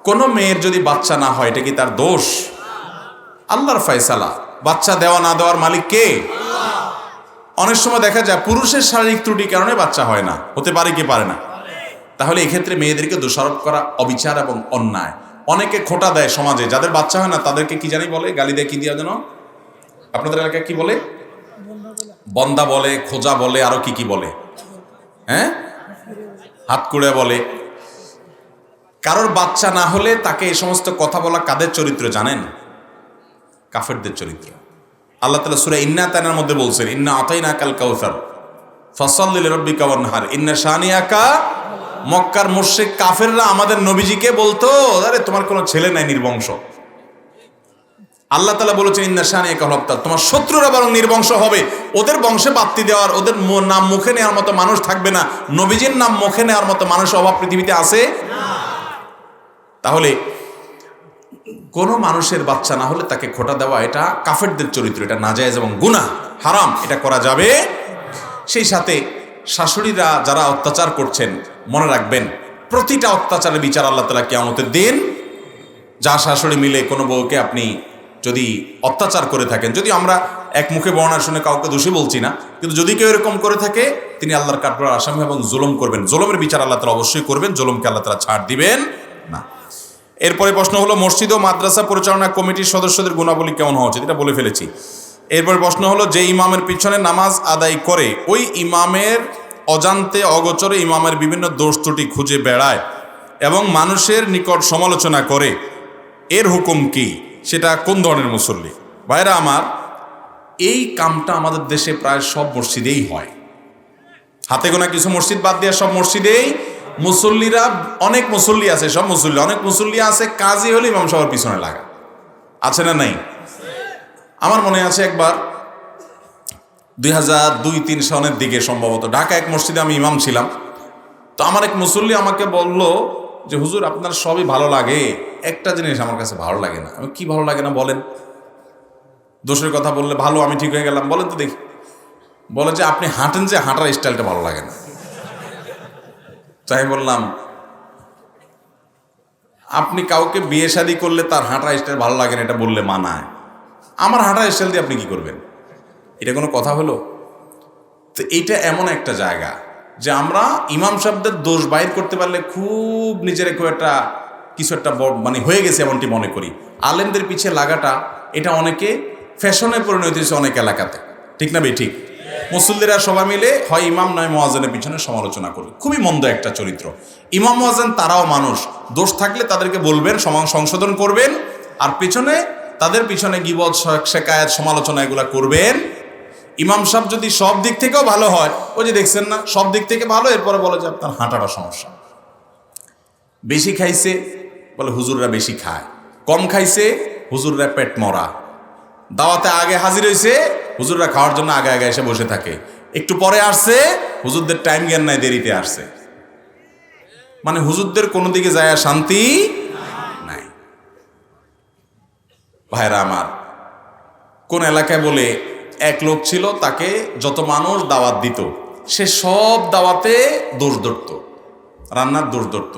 কোনো মেয়ের যদি বাচ্চা না হয়, এটা কি তার দোষ? আল্লাহর ফয়সালা। বাচ্চা দেওয়া না দেওয়ার মালিক কে? অনেক সময় দেখা যায় পুরুষের শারীরিক ত্রুটির কারণে বাচ্চা হয় না, হতে পারে কি পারে না। তাহলে এক্ষেত্রে মেয়েদেরকে দোষারোপ করা অবিচার এবং অন্যায়। অনেকে খোঁটা দেয় সমাজে, যাদের বাচ্চা হয় না তাদেরকে কি জানি বলে, গালি দেয়, কি দিয়া যেন আপনাদের এলাকায় কি বলে, বন্দা বলে, খোঁজা বলে, আরো কি কি বলে, হ্যাঁ, হাতকুড়ে বলে। কারোর বাচ্চা না হলে তাকে এই সমস্ত কথা বলা কাদের চরিত্র জানেন? কাফেরদের চরিত্র। আল্লাহ তাআলা সূরা ইন্না তানার মধ্যে বলছেন, ইন্না আতাইনাকাল কাউসার ফাসাল্লি লিরাব্বিকা ওয়ানহার ইন্না শানিয়াকা। মক্কার মুশরিক কাফেররা আমাদের নবীজিকে বলতো, আরে তোমার কোনো ছেলে নাই, নির্বংশ। আল্লাহ তাআলা বলেছেন ইন্না শানিয়াকা হুয়াল আবতার, তোমার শত্রুরা বরং নির্বংশ হবে। ওদের বংশে বাপ্তি দেওয়ার, ওদের নাম মুখে নেওয়ার মতো মানুষ থাকবে না। নবীজির নাম মুখে নেওয়ার মতো মানুষ অভাব পৃথিবীতে আছে না। তাহলে কোন মানুষের বাচ্চা না হলে তাকে খোটা দেওয়া, এটা কাফেরদের চরিত্র, এটা নাজায়েজ এবং গুনাহ, হারাম, এটা করা যাবে। সেই সাথে শাশুড়িরা যারা অত্যাচার করছেন, মনে রাখবেন প্রতিটা অত্যাচারের বিচার আল্লাহ তাআলা কিয়ামতের দিন। যা শাশুড়ি মিলে কোনো বউকে আপনি যদি অত্যাচার করে থাকেন, যদি আমরা এক মুখে বর্ণনা শুনে কাউকে দোষী বলছি না, কিন্তু যদি কেউ এরকম করে থাকে তিনি আল্লাহর কাঠগড়ার আসামি এবং জুলুম করবেন। জুলুমের বিচার আল্লাহ তাআলা অবশ্যই করবেন, জুলুমকে আল্লাহ তাআলা ছাড় দিবেন না। এরপরে প্রশ্ন হলো মসজিদ ও মাদ্রাসা পরিচালনা কমিটির সদস্যদের গুণাবলী কেমন হওয়া উচিত, এটা বলে ফেলেছি। এরপরে প্রশ্ন হলো যে ইমামের পিছনে নামাজ আদায় করে ওই ইমামের অজান্তে অগোচরে ইমামের বিভিন্ন দোষ ত্রুটি খুঁজে বেড়ায় এবং মানুষের নিকট সমালোচনা করে, এর হুকুম কি? সেটা কোন ধরনের মুসল্লি? ভাইরা আমার, এই কামটা আমাদের দেশে প্রায় সব মসজিদেই হয়। হাতে গোনা কিছু মসজিদ বাদ দিয়ে সব মসজিদেই মুসল্লিরা, অনেক মুসল্লি আছে, সব মুসল্লি, অনেক মুসল্লি আছে কাজই হলে ইমাম সাহেবের পিছনে লাগা, আছে না নাই? আমার মনে আছে একবার 2002-03 সনের দিকে সম্ভবত ঢাকা এক মসজিদে আমি ইমাম ছিলাম। তো আমার এক মুসল্লি আমাকে বলল যে হুজুর আপনার সবই ভালো লাগে, একটা জিনিস আমার কাছে ভালো লাগে না। আমি কি ভালো লাগে না বলেন? দোষের কথা বললে ভালো, আমি ঠিক হয়ে গেলাম, বলেন তো দেখি। বলে যে আপনি হাঁটেন, যে হাঁটার স্টাইলটা ভালো লাগে না। তাই বললাম আপনি কাউকে বিয়ে শাদী করলে তার হাঁটার স্টাইল ভালো লাগে না এটা বললে মানায়, আমার হাঁটার স্টাইল দিয়ে আপনি কি করবেন? এটা কোনো কথা হলো? তো এইটা এমন একটা জায়গা যে আমরা ইমাম সাহেবদের দোষ বাইর করতে পারলে খুব নিজের খুব একটা কিছু একটা মানে হয়ে গেছে এমনটি মনে করি। আলেমদের পিছিয়ে লাগাটা এটা অনেকে ফ্যাশনে পরিণত হয়েছে অনেক এলাকাতে, ঠিক না? ঠিক। মুসল্লিরা সবাই মিলে হয় ইমাম নয় মুয়াজ্জিনের পিছনে সমালোচনা করবে, খুবই মন্দ একটা চরিত্র। ইমাম মুয়াজ্জিন তারাও মানুষ, দোষ থাকলে তাদেরকে বলবেন, সংশোধন করবেন, আর পিছনে তাদের পিছনে গীবত, শেকায়েত, সমালোচনা এগুলা করবেন। ইমাম সাহেব যদি সব দিক থেকেও ভালো হয়, ওই যে দেখছেন না সব দিক থেকে ভালো, এরপরে বলে যে আপনার হাঁটাটা সমস্যা, বেশি খাইছে বলে হুজুররা বেশি খায়, কম খাইছে হুজুররা পেট মরা, দাওয়াতে আগে হাজির হয়েছে হুজুররা খাওয়ার জন্য আগে আগে এসে বসে থাকে, একটু পরে আসছে হুজুরদের টাইম জ্ঞান নাই, দেরিতে আসছে। মানে হুজুরদের কোনো দিকে যায় শান্তি নাই। ভাইরা আমার, কোন এলাকায় বলে এক লোক ছিল, তাকে যত মানুষ দাওয়াত দিত সে সব দাওয়াতে দোষ ধরত, রান্নার দোষ ধরত,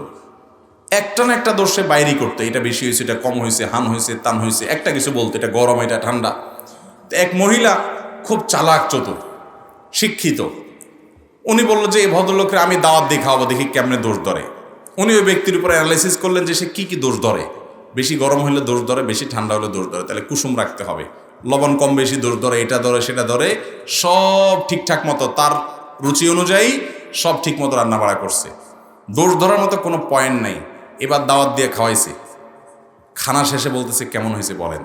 একটা না একটা দোষ সে বাইরেই করতো, এটা বেশি হয়েছে, এটা কম হয়েছে, হান হয়েছে, তান হয়েছে, একটা কিছু বলতো, এটা গরম, এটা ঠান্ডা। তো এক মহিলা খুব চালাক, চতুর, শিক্ষিত, উনি বললো যে এই ভদ্রলোকের আমি দাওয়াত দিয়ে খাওয়াবো, দেখি কেমনে দোষ ধরে। উনি ওই ব্যক্তির উপরে অ্যানালাইসিস করলেন যে সে কি কি দোষ ধরে, বেশি গরম হলে দোষ ধরে, বেশি ঠান্ডা হলে দোষ ধরে, তাহলে কুসুম রাখতে হবে, লবণ কম বেশি দোষ ধরে, এটা ধরে সেটা ধরে, সব ঠিকঠাক মতো তার রুচি অনুযায়ী সব ঠিক মতো রান্না বাড়া করছে, দোষ ধরার মতো কোনো পয়েন্ট নাই। এবার দাওয়াত দিয়ে খাওয়াইছে, খানা শেষে বলতেছে কেমন হয়েছে বলেন,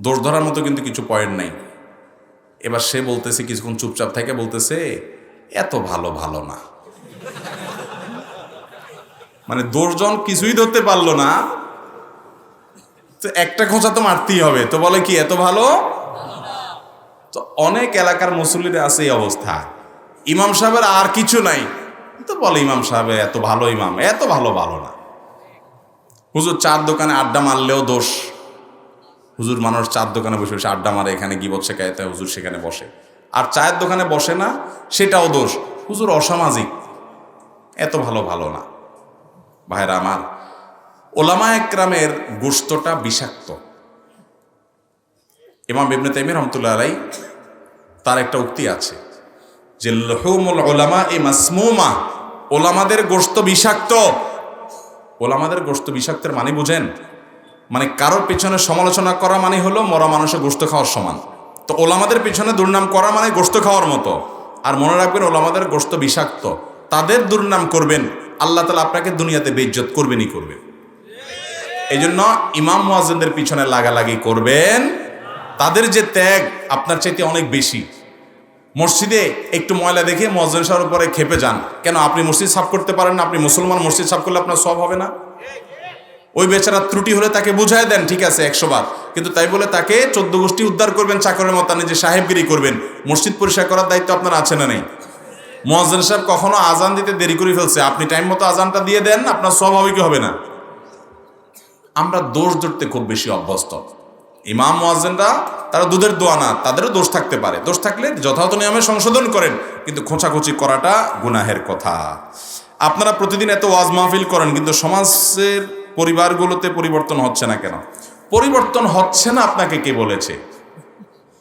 দোষ ধরার মতো কিন্তু কিছু পয়েন্ট নাই। এবার সে বলতেছে, কিছুক্ষণ চুপচাপ থেকে বলতেছে এত ভালো ভালো না, মানে দোষজন কিছুই ধরতে পারলো না, তো একটা খোঁচা তো মারতেই হবে, তো বলে কি এত ভালো। তো অনেক এলাকার মুসল্লিরা আছে এই অবস্থা, ইমাম সাহেবের আর কিছু নাই, তো বলে ইমাম সাহেব এত ভালো, ইমাম এত ভালো ভালো না। হুজুর চার দোকানে আড্ডা মারলেও দোষ, হুজুর মানুষ চার দোকানে বসে বসে আড্ডা মারে, এখানে গিবত শেখায়তে হুজুর সেখানে বসে, আর চায়ের দোকানে বসে না, সেটাও দোষ, হুজুর অসামাজিক, এত ভালো ভালো না। ভাইরা আমার, ওলামা একরামের গোশতটা বিষাক্ত। ইমাম ইবনে তাইমিয়া রাহমাতুল্লাহ আলাইহি তার একটা উক্তি আছে যে লুহুমুল উলামা মাসমুমা, ওলামাদের গোশত বিষাক্ত। ওলামাদের গোশত বিষাক্তের মানে বুঝেন? মানে কারোর পিছনে সমালোচনা করা মানে হলো মরা মানুষের গোশত খাওয়ার সমান। তো ওলামাদের পিছনে দুর্নাম করা মানে গোশত খাওয়ার মতো। আর মনে রাখবেন ওলামাদের গোশত বিষাক্ত, তাদের দুর্নাম করবেন আল্লাহ তাআলা আপনাকে দুনিয়াতে বেইজ্জত করবেনই করবেন। এই জন্য ইমাম মুয়াজ্জিনদের পিছনে লাগালাগি করবেন, তাদের যে ত্যাগ আপনার চাইতে অনেক বেশি। মসজিদে একটু ময়লা দেখে মুয়াজ্জিন সাহেবের উপরে ক্ষেপে যান, কেন আপনি মসজিদ সাফ করতে পারেন না? আপনি মুসলমান, মসজিদ সাফ করলে আপনার সওয়াব হবে না? ওই বেচারা ত্রুটি হলে তাকে বুঝায় দেন, ঠিক আছে 100 বার, কিন্তু তাই বলে তাকে 14 গোষ্ঠী উদ্ধার করবেন চাকরের মতো, নিজে সাহেবগিরি করবেন। মসজিদ পরিষ্কার করার দায়িত্ব আপনার আছে না নেই? মুয়াজ্জিন সাহেব কখনো আজান দিতে দেরি করে ফেলছে, আপনি টাইম মতো আজানটা দিয়ে দেন, আপনার স্বাভাবিক হবে না? আমরা দোষ ধরতে খুব বেশি অভ্যস্ত। ইমাম মুয়াজ্জিনরা তারা দুধের দোয়া না, তাদেরও দোষ থাকতে পারে, দোষ থাকলে যথাযথ নিয়মে সংশোধন করেন, কিন্তু খোঁচাখুচি করাটা গুনাহের কথা। আপনারা প্রতিদিন এত ওয়াজ মাহফিল করেন, কিন্তু সমাজের পরিবারগুলোতে পরিবর্তন হচ্ছে না কেন? পরিবর্তন হচ্ছে না আপনাকে কে বলেছে?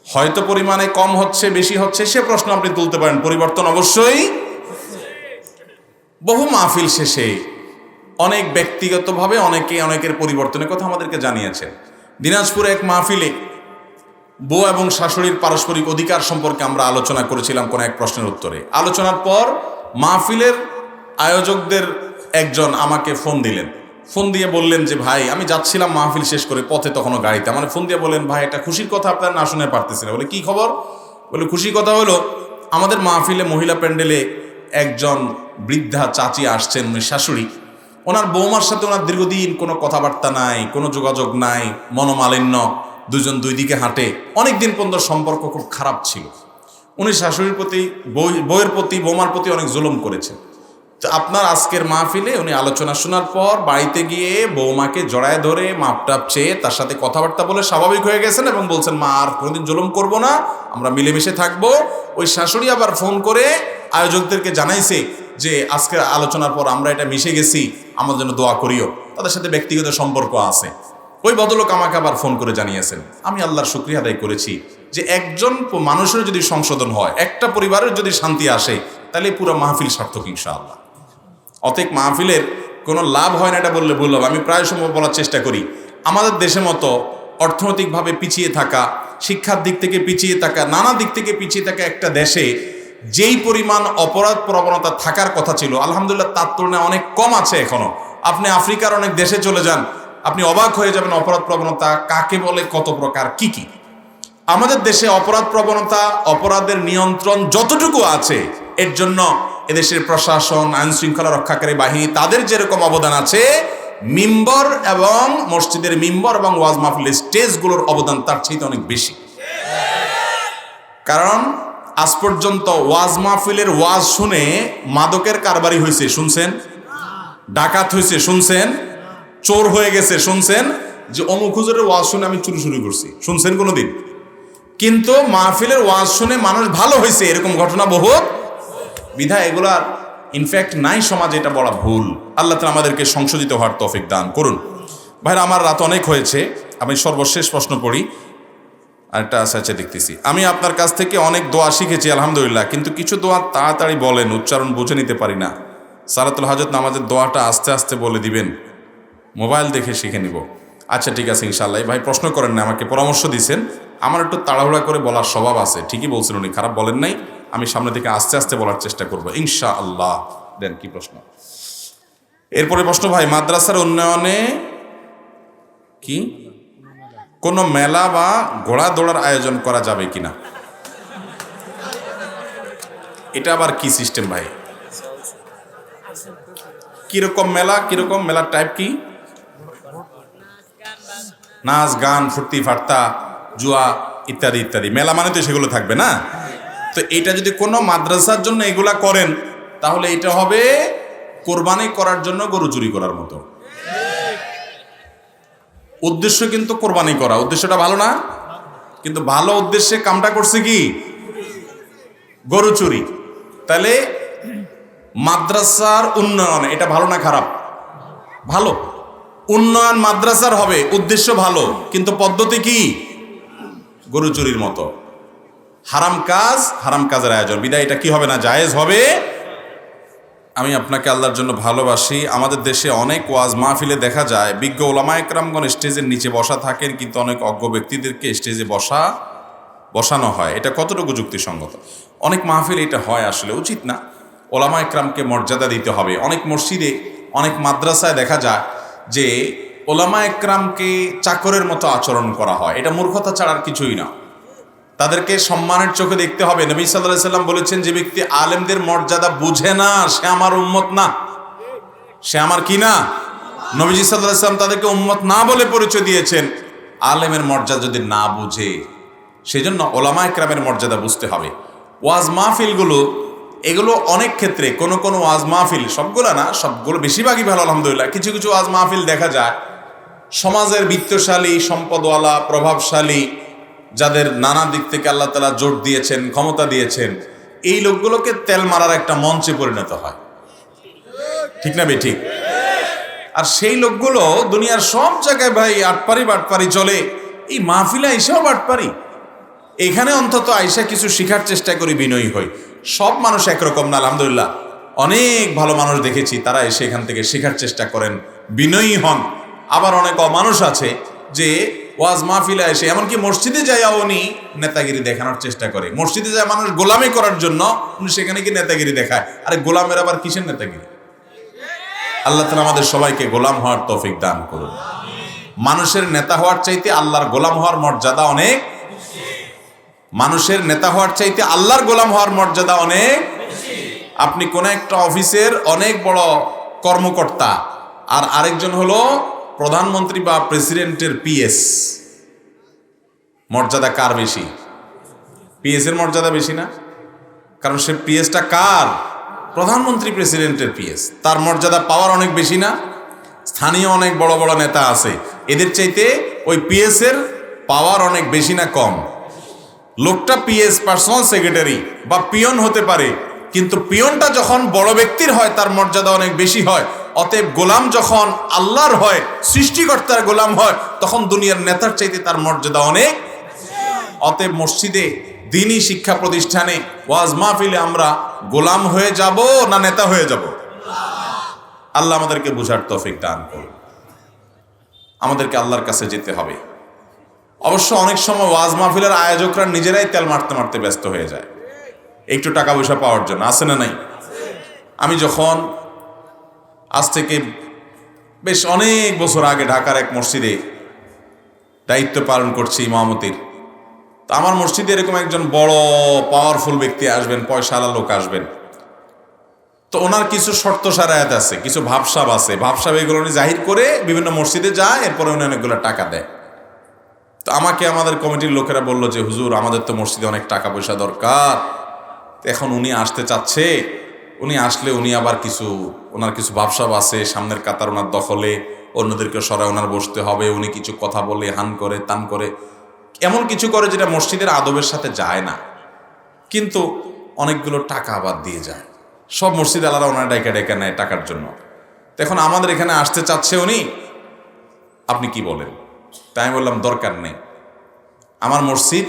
হয়তো পরিমাণে কম হচ্ছে, বেশি হচ্ছে, সে প্রশ্ন আপনি তুলতে পারেন। পরিবর্তন অবশ্যই। বহু মাহফিল শেষে অনেক ব্যক্তিগতভাবে অনেকের পরিবর্তনের কথা আমাদেরকে জানিয়েছেন। দিনাজপুরে এক মাহফিলে বউ এবং শাশুড়ির পারস্পরিক অধিকার সম্পর্কে আমরা আলোচনা করেছিলাম কোন এক প্রশ্নের উত্তরে। আলোচনার পর মাহফিলের আয়োজকদের একজন আমাকে ফোন দিলেন। ফোন দিয়ে বললেন যে ভাই, আমি যাচ্ছিলাম মাহফিল শেষ করে পথে, তখনও গাড়িতে, আমার ফোন দিয়ে বললেন ভাই একটা খুশির কথা আপনারা না শুনে পারতেছিলেন। বলে কি খবর? বলে খুশির কথা হলো আমাদের মাহফিলে মহিলা প্যান্ডেলে একজন বৃদ্ধা চাচি আসছেন, উনি শাশুড়ি। ওনার বৌমার সাথে ওনার দীর্ঘদিন কোনো কথাবার্তা নাই, কোনো যোগাযোগ নাই, মনোমালিন্য, দুজন দুই দিকে হাঁটে, অনেক দিন পর্যন্ত সম্পর্ক খুব খারাপ ছিল। উনি শাশুড়ির প্রতি, বউয়ের প্রতি, বৌমার প্রতি অনেক জুলুম করেছেন। তো আপনার আজকের মাহফিলে উনি আলোচনা শোনার পর বাড়িতে গিয়ে বৌমাকে জড়ায় ধরে মাপটাপ চেয়ে তার সাথে কথাবার্তা বলে স্বাভাবিক হয়ে গেছেন এবং বলছেন মা আর কোনোদিন জুলুম করব না, আমরা মিলেমিশে থাকবো। ওই শাশুড়ি আবার ফোন করে আয়োজকদেরকে জানাইছে যে আজকের আলোচনার পর আমরা এটা মিশে গেছি, আমার জন্য দোয়া করিও, তাদের সাথে ব্যক্তিগত সম্পর্ক আছে। ওই ভদ্রলোক আমাকে আবার ফোন করে জানিয়েছেন। আমি আল্লাহর শুকরিয়া আদায় করেছি যে একজন মানুষের যদি সংশোধন হয়, একটা পরিবারের যদি শান্তি আসে, তাহলে পুরো মাহফিল সার্থক ইনশাআল্লাহ। অতএব মাহফিলের কোনো লাভ হয় না এটা বললে ভুল হবে। আমি প্রায় সময় বলার চেষ্টা করি, আমাদের দেশের মতো অর্থনৈতিকভাবে পিছিয়ে থাকা, শিক্ষার দিক থেকে পিছিয়ে থাকা, নানা দিক থেকে পিছিয়ে থাকা একটা দেশে যেই পরিমাণ অপরাধ প্রবণতা থাকার কথা ছিল, আলহামদুলিল্লাহ তার তুলনায় অনেক কম আছে এখনো। আপনি আফ্রিকার অনেক দেশে চলে যান, আপনি অবাক হয়ে যাবেন অপরাধ প্রবণতা কাকে বলে, কত প্রকার, কি কি। আমাদের দেশে অপরাধ প্রবণতা, অপরাধের নিয়ন্ত্রণ যতটুকু আছে, এর জন্য এদেশের প্রশাসন, আইন শৃঙ্খলা রক্ষাকারী বাহিনী, তাদের যেরকম অবদান আছে, মিম্বর এবং মসজিদের মিম্বর এবং ওয়াজ মাহফিলের স্টেজগুলোর অবদান তার চাইতে অনেক বেশি। কারণ আজ পর্যন্ত ওয়াজ মাহফিলের ওয়াজ শুনে মাদকের কারবারি হয়েছে শুনছেন? ডাকাত হয়েছে শুনছেন? চোর হয়ে গেছে শুনছেন? যে অমুক হুজুরের ওয়াজ শুনে আমি চুরি শুরু করছি শুনছেন কোনোদিন? কিন্তু মাহফিলের ওয়াজ শুনে মানুষ ভালো হয়েছে, এরকম ঘটনা বহুত। বিধায় এগুলার ইনফ্যাক্ট নাই সমাজে, এটা বলা ভুল। আল্লাহ তাআলা আমাদেরকে সংশোধিত হওয়ার তৌফিক দান করুন। ভাইরা আমার, রাত অনেক হয়েছে, আমি সর্বশেষ প্রশ্ন পড়ি। আরেকটা আছে দেখতেছি। আমি আপনার কাছ থেকে অনেক দোয়া শিখেছি আলহামদুলিল্লাহ, কিন্তু কিছু দোয়া তাড়াতাড়ি বলেন, উচ্চারণ বুঝে নিতে পারি না। সালাতুল হাজত নামাজের দোয়াটা আস্তে আস্তে বলে দিবেন, মোবাইল দেখে শিখে নিব। আচ্ছা ঠিক আছে ইনশাআল্লাহ। ভাই প্রশ্ন করেন না, আমাকে পরামর্শ দিয়েছেন। আমার একটু তাড়াহুড়া করে বলার স্বভাব আছে, ঠিকই বলছেন উনি, খারাপ বলেন নাই। আমি সামনে থেকে আস্তে আস্তে বলার চেষ্টা করবো ইনশাআল্লাহ। দেন কি প্রশ্ন? এরপরে প্রশ্ন ভাই, মাদ্রাসার উন্নয়নে কি কোনো মেলা বা ঘোড়া দৌড়ার আয়োজন করা যাবে কিনা? এটা আবার কি সিস্টেম ভাই? কিরকম মেলা? কিরকম মেলার টাইপ কি? নাচ গান, ফুর্তি ফার্তা, জুয়া ইত্যাদি ইত্যাদি। মেলা মানে তো সেগুলো থাকবে না। তো এটা যদি কোনো মাদ্রাসার জন্য এগুলা করেন, তাহলে এটা হবে কোরবানি করার জন্য গরু চুরি করার মতো। উদ্দেশ্য কিন্তু কোরবানি করা, উদ্দেশ্যটা ভালো না, কিন্তু ভালো উদ্দেশ্যে কামটা করছে কি? গরু চুরি। তাহলে মাদ্রাসার উন্নয়ন এটা ভালো না খারাপ? ভালো। উন্নয়ন মাদ্রাসার হবে, উদ্দেশ্য ভালো, কিন্তু পদ্ধতি কি? গরু চুরির মতো। হারাম কাজ, হারাম কাজের আয়োজন। বিদায় এটা কি হবে না? জায়েজ হবে। আমি আপনাকে আল্লাহর জন্য ভালোবাসি। আমাদের দেশে অনেক ওয়াজ মাহফিলে দেখা যায় বিজ্ঞ ওলামা একরামগণ স্টেজের নিচে বসা থাকেন, কিন্তু অনেক অজ্ঞ ব্যক্তিদেরকে স্টেজে বসানো হয়। এটা কতটুকু যুক্তিসঙ্গত? অনেক মাহফিলে এটা হয়, আসলে উচিত না। ওলামা একরামকে মর্যাদা দিতে হবে। অনেক মসজিদে, অনেক মাদ্রাসায় দেখা যায় যে ওলামা একরামকে চাকরের মতো আচরণ করা হয়। এটা মূর্খতা ছাড়ার কিছুই না। তাদেরকে সম্মানের চোখে দেখতে হবে। নবী সাল্লাল্লাহু আলাইহি সাল্লাম বলেছেন, যে ব্যক্তি আলেমদের মর্যাদা বুঝে না সে আমার উম্মত না। সে আমার কি না? নবীজি সাল্লাল্লাহু আলাইহি সাল্লাম তাদেরকে উম্মত না বলে পরিচয় দিয়েছেন, আলেমের মর্যাদা যদি না বুঝে। সেজন্য ওলামায়ে কেরামের মর্যাদা বুঝতে হবে। ওয়াজ মাহফিলগুলো, এগুলো অনেক ক্ষেত্রে কোনো কোনো ওয়াজ মাহফিল, সবগুলো না, সবগুলো বেশিরভাগই ভালো আলহামদুলিল্লাহ। কিছু কিছু ওয়াজ মাহফিল দেখা যায় সমাজের বিত্তশালী, সম্পদওয়ালা, প্রভাবশালী, যাদের নানা দিক থেকে আল্লাহ তাআলা জোর দিয়েছেন, ক্ষমতা দিয়েছেন, এই লোকগুলোকে তেল মারার একটা মঞ্চে পরিণত হয়। ঠিক না বে ঠিক? আর সেই লোকগুলো দুনিয়ার সব জায়গায় ভাই আটপারি বাটপারি চলে, এই মাহফিলে আইসাও বাটপারি। এখানে অন্তত আইসা কিছু শিখার চেষ্টা করি, বিনয়ী হই। সব মানুষ একরকম না আলহামদুলিল্লাহ, অনেক ভালো মানুষ দেখেছি, তারা এসে এখান থেকে শেখার চেষ্টা করেন, বিনয়ী হন। আবার অনেক অমানুষ আছে যে ওয়াজ মাহফিলে এসে, এমনকি মসজিদে যাইয়া উনি নেতাগিরি দেখানোর চেষ্টা করে। মসজিদে যায় মানুষ গোলামি করার জন্য, উনি সেখানে কি নেতাগিরি দেখায়। আরে গোলামের আবার কিসের নেতাগিরি? আল্লাহ তাআলা আমাদের সবাইকে গোলাম হওয়ার তৌফিক দান করুন। মানুষের নেতা হওয়ার চাইতে আল্লাহর গোলাম হওয়ার মর্যাদা অনেক। মানুষের নেতা হওয়ার চাইতে আল্লাহর গোলাম হওয়ার মর্যাদা অনেক। আপনি কোন একটা অফিসের অনেক বড় কর্মকর্তা, আর আরেকজন হলো প্রধানমন্ত্রী বা প্রেসিডেন্টের পিএস, মর্যাদা কার বেশি? পিএস এর মর্যাদা বেশি না? কারণ সে পিএসটা কার? প্রধানমন্ত্রী প্রেসিডেন্টের পিএস, তার মর্যাদা পাওয়ার অনেক বেশি না? স্থানীয় অনেক বড় বড় নেতা আছে, এদের চাইতে ওই পিএস এর পাওয়ার অনেক বেশি না কম? লোকটা পিএস, পার্সোনাল সেক্রেটারি বা পিয়ন হতে পারে, কিন্তু পিয়নটা যখন বড় ব্যক্তির হয় তার মর্যাদা অনেক বেশি হয়। অতএব গোলাম যখন আল্লাহর হয়, সৃষ্টিকর্তার গোলাম হয়, তখন দুনিয়ার নেতার চাইতে তার মর্যাদা অনেক। অতএব মসজিদে, দ্বীনি শিক্ষা প্রতিষ্ঠানে, ওয়াজ মাহফিলে আমরা গোলাম হয়ে যাব না নেতা হয়ে যাব? আল্লাহ আমাদেরকে বুঝার তৌফিক দান করুন। আমাদেরকে আল্লাহর কাছে যেতে হবে। অবশ্য অনেক সময় ওয়াজ মাহফিলের আয়োজকরা নিজেরাই তেল মারতে মারতে ব্যস্ত হয়ে যায় একটু টাকা পয়সা পাওয়ার জন্য। আছে না নাই? আমি যখন আজ থেকে বেশ অনেক বছর আগে ঢাকার এক মসজিদে দায়িত্ব পালন করছি ইমামতির, তো আমার মসজিদে এরকম একজন বড় পাওয়ারফুল ব্যক্তি আসবেন, পয়সাওয়ালা লোক আসবেন। তো ওনার কিছু শর্ত সারায়াত আছে, কিছু ভাবসাব আছে, ভাবসাব এগুলো উনি জাহির করে বিভিন্ন মসজিদে যায়, এরপরে উনি অনেকগুলো টাকা দেয়। তো আমাকে আমাদের কমিটির লোকেরা বললো যে হুজুর, আমাদের তো মসজিদে অনেক টাকা পয়সা দরকার, এখন উনি আসতে চাচ্ছে, উনি আসলে উনি আবার ওনার কিছু ভাবসাব আছে, সামনের কাতার ওনার দখলে, অন্যদেরকে সরায় ওনার বসতে হবে, উনি কিছু কথা বলে, হান করে, তান করে, এমন কিছু করে যেটা মসজিদের আদবের সাথে যায় না, কিন্তু অনেকগুলো টাকা আবার দিয়ে যায়। সব মসজিদ আলাদা ওনার ডাইকা ডাইকা নেয় টাকার জন্য। তো এখন আমাদের এখানে আসতে চাচ্ছে উনি, আপনি কি বলেন? তাই আমি বললাম দরকার নেই, আমার মসজিদ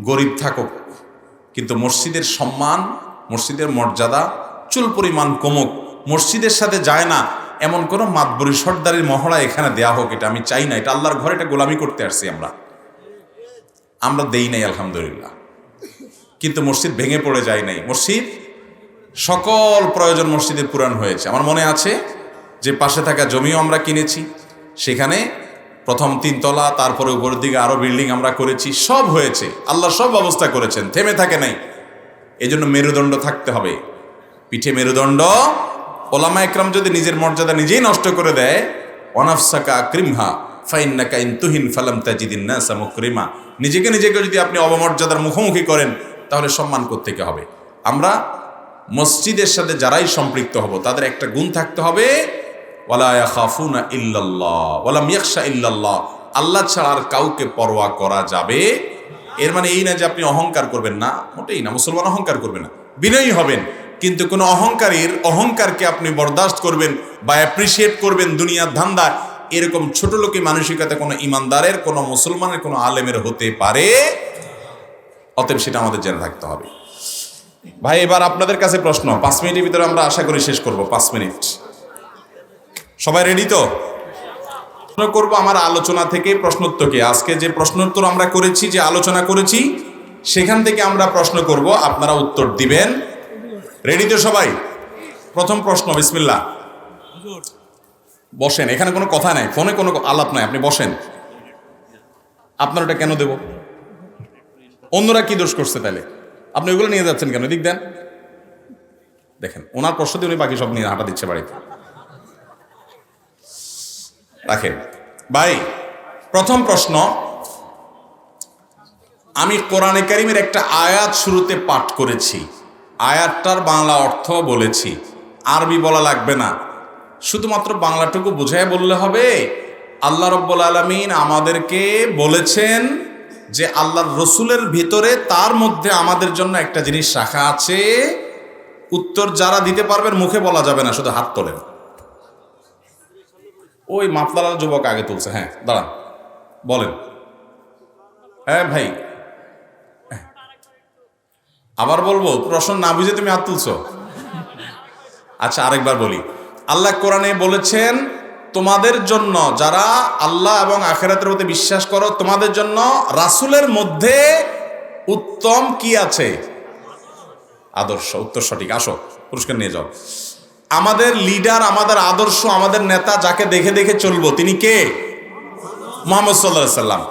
গরিব থাকুক, কিন্তু মসজিদের সম্মান, মসজিদের মর্যাদা চুল পরিমাণ কমুক, মসজিদের সাথে যায় না এমন কোনো মাতবরি সর্দারির মহড়া এখানে দেয়া হোক, এটা আমি চাই না। এটা আল্লাহর ঘরে, এটা গোলামি করতে আসছি আমরা দেই নাই আলহামদুলিল্লাহ, কিন্তু মসজিদ ভেঙে পড়ে যায় নাই। মসজিদ সকল প্রয়োজন মসজিদের পূরণ হয়েছে। আমার মনে আছে যে পাশে থাকা জমিও আমরা কিনেছি, সেখানে প্রথম 3 তলা, তারপরে উপরের দিকে আরো বিল্ডিং আমরা করেছি, সব হয়েছে, আল্লাহ সব ব্যবস্থা করেছেন, থেমে থাকে নাই। এজন্য মেরুদণ্ড থাকতে হবে, পিঠে মেরুদণ্ড। ওলামা একরাম যদি নিজের মর্যাদা নিজেই নষ্ট করে দেয়, ওয়ানাফসাকা আকরিমহা ফাইন্নাকা ইন তুহিন ফালাম তাজিদিন নাসা মুকরিমা, নিজেকে যদি আপনি অবমর্যাদার মুখোমুখি করেন, তাহলে সম্মান কোত্থেকে হবে? আমরা মসজিদের সাথে যারাই সম্পৃক্ত হব, তাদের একটা গুণ থাকতে হবে, ওয়ালা ইয়াখাফুনা ইল্লাল্লাহ ওয়ালাম ইয়াখশা ইল্লাল্লাহ, আল্লাহ ছাড়া আর কাউকে পরোয়া করা যাবে। এর মানে এই না যে আপনি অহংকার করবেন না, মোটেই না। মুসলমান অহংকার করবে না, বিনয়ী হবেন, কিন্তু কোনো অহংকারকে আপনি বরদাস্ত করবেন বা অ্যাপ্রিসিয়েট করবেন দুনিয়ার ধান্দা, এরকম ছোট লোকী মানসিকতা কোনো ইমানদারের, কোনো মুসলমানের, কোনো আলেমের হতে পারে। অতএব সেটা আমাদের জেনে থাকতে হবে। ভাই, এবার আপনাদের কাছে প্রশ্ন, 5 মিনিটের ভিতরে আমরা আশা করি শেষ করব। 5 মিনিট, সবাই রেডি তো? প্রশ্ন করবো আমার আলোচনা থেকে, প্রশ্নোত্তরকে। আজকে যে প্রশ্নোত্তর আমরা করেছি, যে আলোচনা করেছি, সেখান থেকে আমরা প্রশ্ন করব, আপনারা উত্তর দিবেন। রেডি তো সবাই? প্রথম প্রশ্ন, বিসমিল্লাহ। বসেন, এখানে কোনো কথা নাই, ফোনে কোনো আলাপ নাই, আপনি বসেন। আপনার ওটা কেন দেব? অন্যরা কি দোষ করছে তাহলে? আপনি ওইগুলো নিয়ে যাচ্ছেন কেন? দিক দেন, দেখেন ওনার প্রশ্ন দিয়ে উনি বাকি সব নিয়ে হাঁটা দিচ্ছে বাড়িতে। রাখেন ভাই, প্রথম প্রশ্ন, আমি কোরআনে কারিমের একটা আয়াত শুরুতে পাঠ করেছি, আয়াতটার বাংলা অর্থ বলেছি, আরবি বলা লাগবে না, শুধুমাত্র বাংলাটুকু বুঝায় বললে হবে। আল্লাহ রাব্বুল আলামিন আমাদেরকে বলেছেন যে আল্লাহর রসুলের ভিতরে তার মধ্যে আমাদের জন্য একটা জিনিস রাখা আছে। উত্তর যারা দিতে পারবেন, মুখে বলা যাবে না, শুধু হাত তোলেন। ওই মাফলার যুবক আগে তুলছে, হ্যাঁ দাঁড়ান, বলেন। হ্যাঁ ভাই, আবার বলবো? প্রশ্ন না বুঝে তুমি হাত তুলছো? আচ্ছা আরেকবার বলি। আল্লাহ কোরআনে বলেছেন তোমাদের জন্য, যারা আল্লাহ এবং আখিরাতের প্রতি বিশ্বাস করো, তোমাদের জন্য রাসূলের মধ্যে উত্তম কি আছে? আদর্শ। উত্তর সঠিক। আসো পুরস্কার নিয়ে যাও। আমাদের লিডার, আমাদের আদর্শ, আমাদের নেতা, যাকে দেখে দেখে চলবো, তিনি কে? মুহাম্মদ সাল্লাল্লাহু আলাইহি সাল্লাম।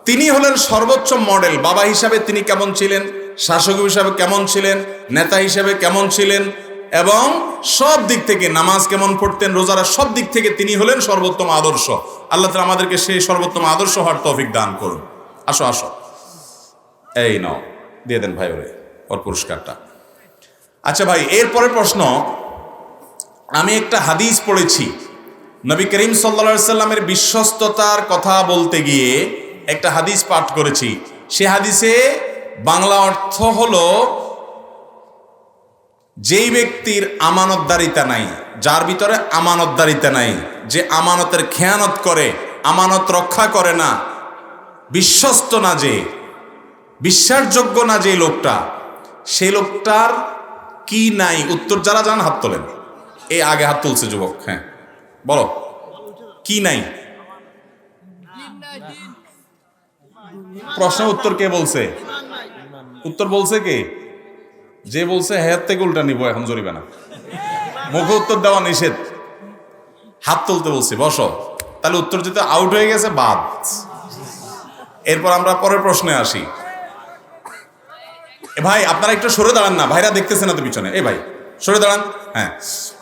তিনি হলেন সর্বোচ্চ মডেল। বাবা হিসাবে তিনি কেমন ছিলেন, শাসক হিসাবে কেমন ছিলেন, নেতা হিসাবে কেমন ছিলেন, এবং সব দিক থেকে নামাজ কেমন পড়তেন, রোজারা, সব দিক থেকে তিনি হলেন সর্বোত্তম আদর্শ। আল্লাহ তাআলা আমাদেরকে সেই সর্বোত্তম আদর্শ হওয়ার তৌফিক দান করুন। আসো আসো, এই নাও, দিয়ে দেন ভাই ওর পুরস্কারটা। আচ্ছা ভাই, এরপরের প্রশ্ন, আমি একটা হাদিস পড়েছি, নবী করিম সাল্লাল্লাহু আলাইহি সাল্লামের বিশ্বস্ততার কথা বলতে গিয়ে একটা হাদিস পাঠ করেছি। সে হাদিসে বাংলা অর্থ হলো, যেই ব্যক্তির আমানতদারিতা নাই, যার ভিতরে আমানতদারিতা নাই, যে আমানতের খেয়ানত করে, আমানত রক্ষা করে না, বিশ্বস্ত না, যে বিশ্বাসযোগ্য না যে লোকটা, সেই লোকটার কি নাই? উত্তর যারা জান হাত তোলেন। এই আগে হাত তুলছে যুবক, হ্যাঁ বলো, কি নাই? প্রশ্ন উত্তর কে বলছে? উত্তর বলছে কে? যে বলছে হাত থেকে উল্টা নিব এখন জরিমানা। মুখে উত্তর দেওয়া নিষেধ, হাত তুলতে বলছি। বসো, তাহলে উত্তর যেতে আউট হয়ে গেছে, বাদ। এরপর আমরা পরের প্রশ্নে আসি। ভাই আপনারা একটু সরে দাঁড়ান না, ভাইরা দেখতেছে না তো পিছনে। এই ভাই সরে দাঁড়ান। হ্যাঁ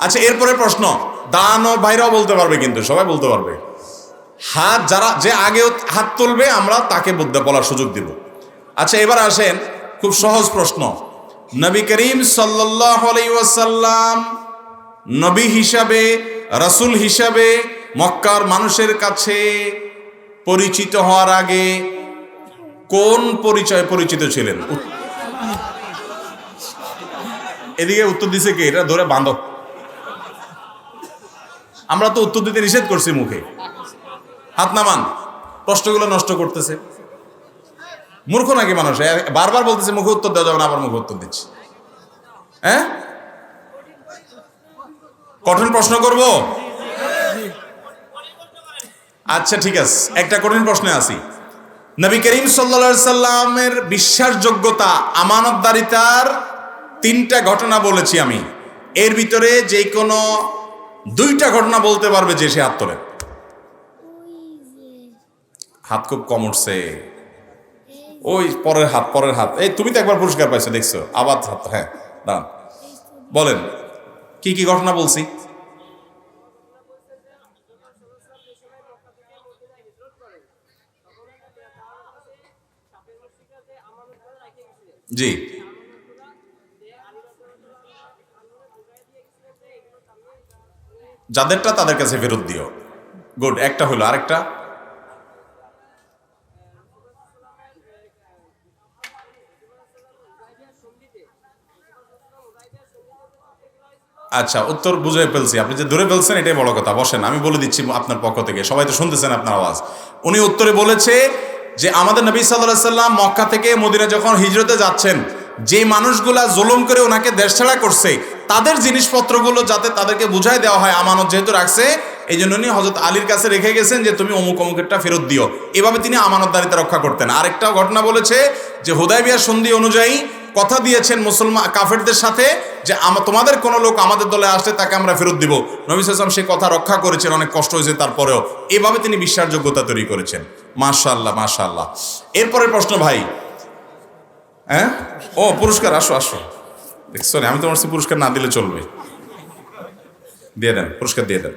আচ্ছা, এরপরের প্রশ্ন, দাঁড়ানো ভাইরাও বলতে পারবে, কিন্তু সবাই বলতে পারবে। হাত যারা, যে আগে হাত তুলবে আমরা তাকে বলার সুযোগ দিব। আচ্ছা এবার আসেন, খুব সহজ প্রশ্ন। নবী করিম সাল্লাল্লাহু আলাইহি ওয়াসাল্লাম নবী হিসাবে, রাসূল হিসাবে মক্কার মানুষের কাছে পরিচিত হওয়ার আগে কোন পরিচয় পরিচিত ছিলেন? এদিকে উত্তর দিছে কে? এটা ধরে বাঁধো। আমরা তো উত্তর দিতে নিষেধ করছি মুখে। হাত নামান, প্রশ্নগুলো নষ্ট করতেছে। মূর্খ নাকি মানুষ? বারবার বলতেছে মুখে উত্তর দেওয়া যাবে না, আবার মুখে উত্তর দিচ্ছে। হ্যাঁ, কঠিন প্রশ্ন করব? আচ্ছা ঠিক আছে, একটা কঠিন প্রশ্নে আসি। নবী করিম সাল্লাল্লাহু আলাইহি সাল্লামের বিশ্বাসযোগ্যতা, আমানতদারিতার তিনটা ঘটনা বলেছি আমি। এর ভিতরে যে কোনো দুইটা ঘটনা বলতে পারবে যে, সে হাত তোলে। হাত খুব কম উঠছে। ওই পরের হাত, পরের হাত। এই তুমি তো একবার পুরস্কার পাইছো, দেখছো? আবার হাত, হ্যাঁ দাঁড়ান, বলেন কি কি ঘটনা বলছি? জি, যাদেরটা তাদের কাছে ফেরত দিও। গুড, একটা হলো। আরেকটা? আচ্ছা, উত্তর বুঝে ফেলছি। আপনি যে ধরে ফেলছেন এটাই বড় কথা। বসেন, আমি বলে দিচ্ছি আপনার পক্ষ থেকে, সবাই তো শুনতেছেন আপনার আওয়াজ। উনি উত্তরে বলেছে যে আমাদের নবী সাল্লাল্লাহু আলাইহি সাল্লাম মক্কা থেকে মদিনা যখন হিজরতে যাচ্ছেন, যে মানুষগুলা জুলুম করে ওনাকে দেশছাড়া করছে, তাদের জিনিসপত্রগুলো যাতে তাদেরকে বুঝাই দেওয়া হয়, আমানত যেহেতু রাখছে, এই জন্য উনি হযরত আলীর কাছে রেখে গেছেন যে তুমি অমুক অমুকেরটা ফেরত দিও। এভাবে তিনি আমানতদারিতা রক্ষা করতেন। আরেকটা ঘটনা বলেছে যে হুদায়বিয়া সন্ধি অনুযায়ী কথা দিয়েছেন মুসলমান কাফেরদের সাথে যে তোমাদের কোনো লোক আমাদের দলে আসলে তাকে আমরা ফেরত দিব। নবী সাল্লাল্লাহু আলাইহি ওয়াসাল্লাম সেই কথা রক্ষা করেছেন, অনেক কষ্ট হয়েছে তারপরেও। এভাবে তিনি বিশ্বাসযোগ্যতা তৈরি করেছেন। মাশাআল্লাহ মাশাআল্লাহ। এরপরের প্রশ্ন ভাই, হ্যাঁ, ও পুরস্কার, আসো আসো। দেখছো, আমি তোমার পুরস্কার না দিলে চলবে, দিয়ে দেন, পুরস্কার দিয়ে দেন।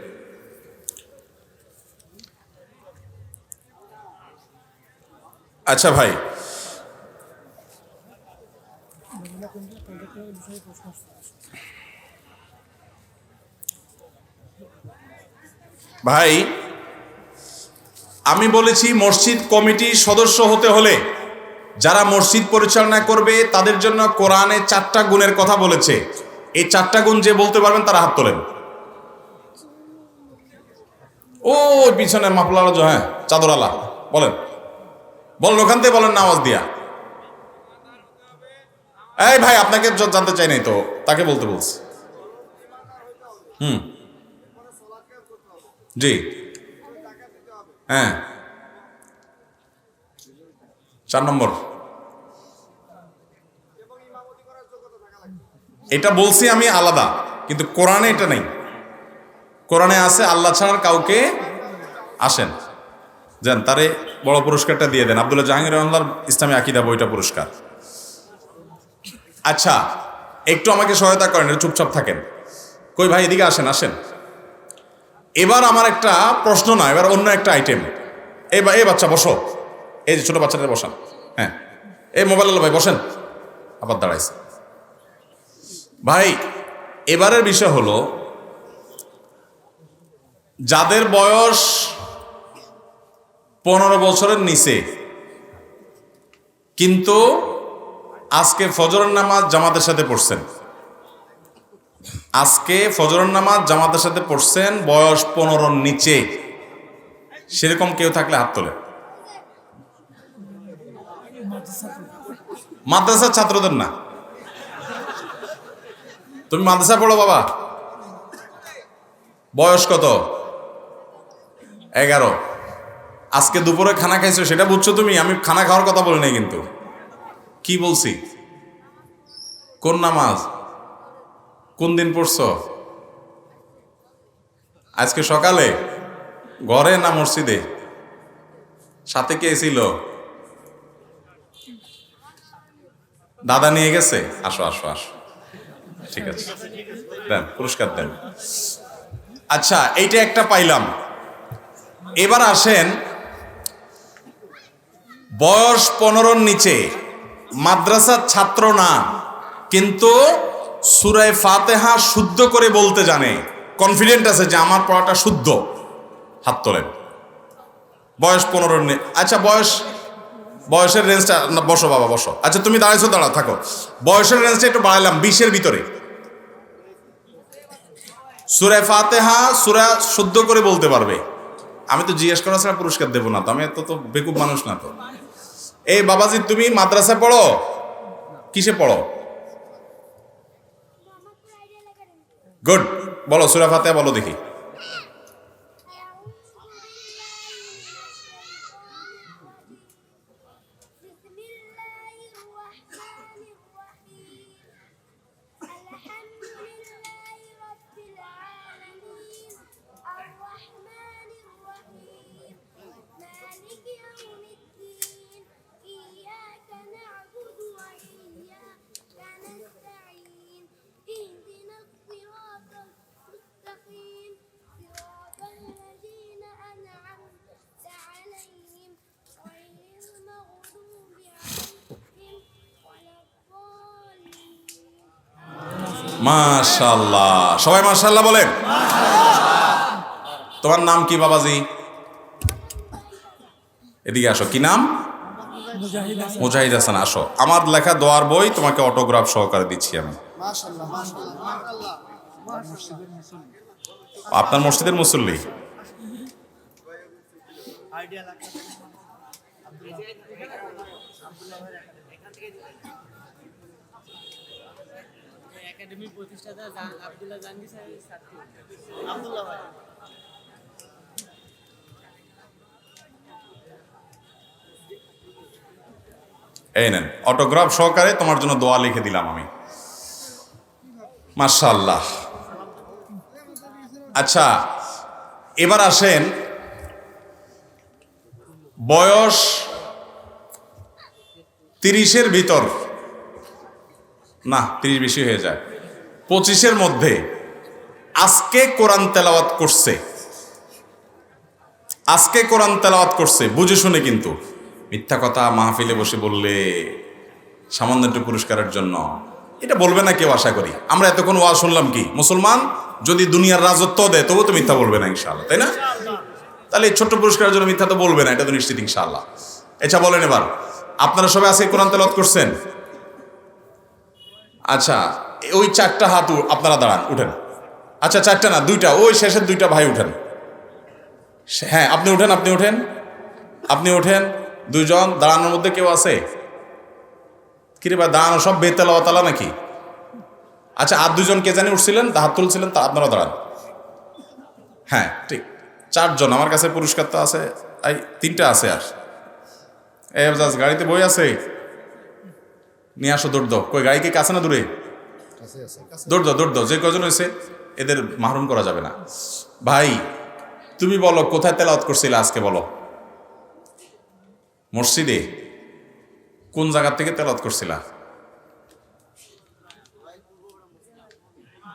আচ্ছা ভাই, ভাই আমি বলেছি মসজিদ কমিটির সদস্য হতে হলে যারা মসজিদ পরিচালনা করবে তাদের জন্য কোরআনে 4টা গুণের কথা বলেছে। এই 4টা গুণ যে বলতে পারবেন তারা হাত তোলেন। ও পিছনে মাফলার, হ্যাঁ চাদরালা, বলেন বলেন, ওখান থেকে বলেন না আওয়াজ দিয়া। এই ভাই আপনাকে জানতে চাই নাই তো, তাকে বলতে বলছি। জি, হ্যাঁ 4 নম্বর, এটা বলছি আমি আলাদা, কিন্তু কোরআনে এটা নেই। কোরআনে আছে আল্লাহ ছাড়া কাউকে আসেন যান, তারে বড় পুরস্কারটা দিয়ে দেন, আব্দুল্লাহ জাহাঙ্গীর রহমানুল্লাহর ইসলামী আকীদা বইটা পুরস্কার। আচ্ছা একটু আমাকে সহায়তা করেন, চুপচাপ থাকেন। কই ভাই এদিকে আসেন, আসেন। এবার আমার একটা প্রশ্ন না, এবার অন্য একটা আইটেম। এই বাচ্চা বসো, এই যে ছোট বাচ্চাটা বসান, হ্যাঁ এই মোবাইল ভাই বসেন, আবার দাঁড়াইছে। ভাই এবারের বিষয় হলো যাদের বয়স 15 বছরের নিচে কিন্তু আজকে ফজরের নামাজ জামাতের সাথে পড়ছেন, আজকে ফজরের নামাজ জামাতের সাথে পড়ছেন, বয়স 15-র নিচে, সেরকম কেউ থাকলে হাত তোলে। মাদ্রাসার ছাত্রদের না, তুমি মাদ্রাসা পড়ো বাবা, বয়স কত? 11। আজকে দুপুরে খানা খাইছো সেটা বুঝছো তুমি, আমি খানা খাওয়ার কথা বলি নাই কিন্তু। কি বলছি? কোন নামাজ কোন দিন পড়ছো? আজকে সকালে ঘরে না মসজিদে? সাথে কে ছিল? দাদা নিয়ে গেছে? আসো আসো আসো, ঠিক আছে, দেন পুরস্কার দেন। আচ্ছা এইটা একটা পাইলাম। এবার আসেন, বয়স 15-র নিচে, মাদ্রাসার ছাত্র না, কিন্তু সূরা ফাতিহা শুদ্ধ করে বলতে জানে, কনফিডেন্ট আছে যে আমার পড়াটা শুদ্ধ, হাত তোলেন। বয়স 15-র। আচ্ছা বয়সের রেঞ্জটা, বসো বাবা বসো। আচ্ছা তুমি দাঁড়াইছো, দাঁড়াও থাকো। বয়সের রেঞ্জটা একটু বাড়াইলাম, 20-এর ভিতরে। সূরা ফাতিহা সূরা শুদ্ধ করে বলতে পারবে। আমি তো জিজ্ঞেস করা ছাড়া পুরস্কার দেবো না তো, আমি তো বেকুব মানুষ না তো। এই বাবাজি তুমি মাদ্রাসায় পড়ো? কিসে পড়ো? গুড, বলো সূরা ফাতিহা বলো দেখি। মাশাআল্লাহ, সবাই মাশাআল্লাহ বলেন। তোমার নাম কি বাবাজি? এদিকে আসো, কি নাম? মুজাহিদ হাসান। আসো, আমার লেখা দোয়ার বই তোমাকে অটোগ্রাফ সহকারে দিচ্ছি আমি। আপনার মসজিদের মুসল্লি? একাডেমি প্রতিষ্ঠাতা আব্দুল্লাহ জাহাঙ্গীর স্যারের ছাত্র আব্দুল্লাহ ভাই। এই নেন অটোগ্রাফ সহকারে তোমার জন্য দোয়া লিখে দিলাম আমি। মাশাআল্লাহ। আচ্ছা এবার আসেন, বয়স 30-এর ভিতর না 30 বেশি হয়ে যায়, 25-এর মধ্যে আজকে কোরআন তেলাওয়াত করছে, আজকে কোরআন তেলাওয়াত করছে বুঝে শুনে, কিন্তু মিথ্যা কথা মাহফিলে বসে বললে সামান্য একটু পুরস্কারের জন্য এটা বলবে না কেউ, আশা করি। আমরা এতক্ষণ ওয়াজ শুনলাম কি, মুসলমান যদি দুনিয়ার রাজত্ব দেয় তবু তো মিথ্যা বলবে না ইনশাআল্লাহ, তাই না? তাহলে এই ছোট্ট পুরস্কারের জন্য মিথ্যা তো বলবে না, এটা তো নিশ্চিত ইনশাআল্লাহ। আচ্ছা বলেন এবার, আপনারা সবাই আজকে কোরআন তেলাওয়াত করছেন? আচ্ছা, ওই 4টা হাত আপনারা দাঁড়ান, উঠেন। আচ্ছা 4টা না, 2টা, ওই শেষের 2টা ভাই উঠেন। হ্যাঁ আপনি উঠেন, আপনি উঠেন, আপনি উঠেন। 2 জন দাঁড়ানোর মধ্যে কেউ আছে? কিরে ভাই দাঁড়ানো সব বেতেলাওয়াতালা নাকি? আচ্ছা আর 2 জন কে জানি উঠছিলেন, হাত তুলছিলেন, তা আপনারা দাঁড়ান। হ্যাঁ ঠিক, 4 জন। আমার কাছে পুরস্কার তো আছে, 3টা আছে। আর এজাজ গাড়িতে বই আছে, নিয়ে আসো, দৌড় দাও। কই গাড়ি কি কাছে না দূরে? দৌড় দাও, দৌড় দাও। যে কজন হয়েছে এদের মাহরুম করা যাবে না। ভাই তুমি বলো কোথায় তেলাওয়াত করছিলে আজকে, বলো। মসজিদে? কোন জায়গা থেকে তেলাওয়াত করছিলা?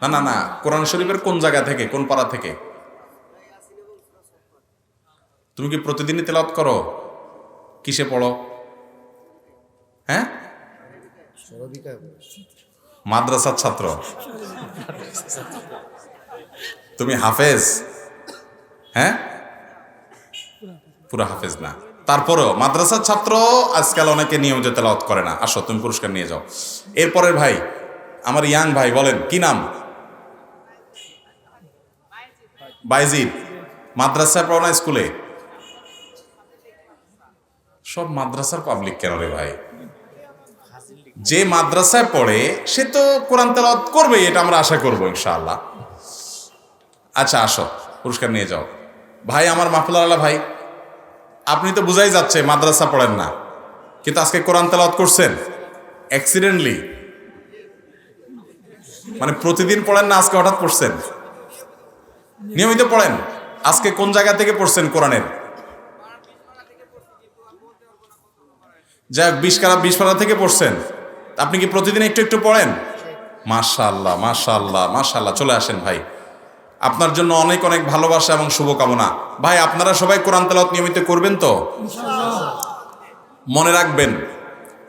না না না, কোরআন শরীফের কোন জায়গা থেকে, কোন পাড়া থেকে? তুমি কি প্রতিদিনই তেলাওয়াত করো? কিসে পড়ো? হ্যাঁ মাদ্রাসার ছাত্র? তুমি হাফেজ? হ্যাঁ পুরা হাফেজ না, তারপরেও মাদ্রাসার ছাত্র। আজকাল অনেকে নিয়মিত তেলাওয়াত করে না। আসো তুমি পুরস্কার নিয়ে যাও। এরপরের ভাই, আমার ইয়াং ভাই, বলেন কি নাম? বাইজিদ। মাদ্রাসায় পড়ো না স্কুলে? সব মাদ্রাসার পাবলিক কেন রে ভাই? যে মাদ্রাসায় পড়ে সে তো কোরআন তেলাওয়াত করবে, এটা আমরা আশা করবো ইনশাআল্লাহ। আচ্ছা আসো পুরস্কার নিয়ে যাও। ভাই আমার মাহফুলাওয়ালা ভাই, আপনি তো বুঝাই যাচ্ছে মাদ্রাসা পড়েন না, কিন্তু আজকে কোরআন তেলাওয়াত করছেন অ্যাক্সিডেন্টলি, মানে প্রতিদিন পড়েন না, আজকে হঠাৎ পড়ছেন? নিয়মিত পড়েন? আজকে কোন জায়গা থেকে পড়ছেন কোরআনের? যাক 20 পারা থেকে পড়ছেন। আপনি কি প্রতিদিন একটু একটু পড়েন? মাশাআল্লাহ মাশাআল্লাহ মাশাআল্লাহ। চলে আসেন ভাই, আপনার জন্য অনেক অনেক ভালোবাসা এবং শুভকামনা। ভাই আপনারা সবাই কোরআন তেলাওয়াত নিয়মিত করবেন তো? মনে রাখবেন,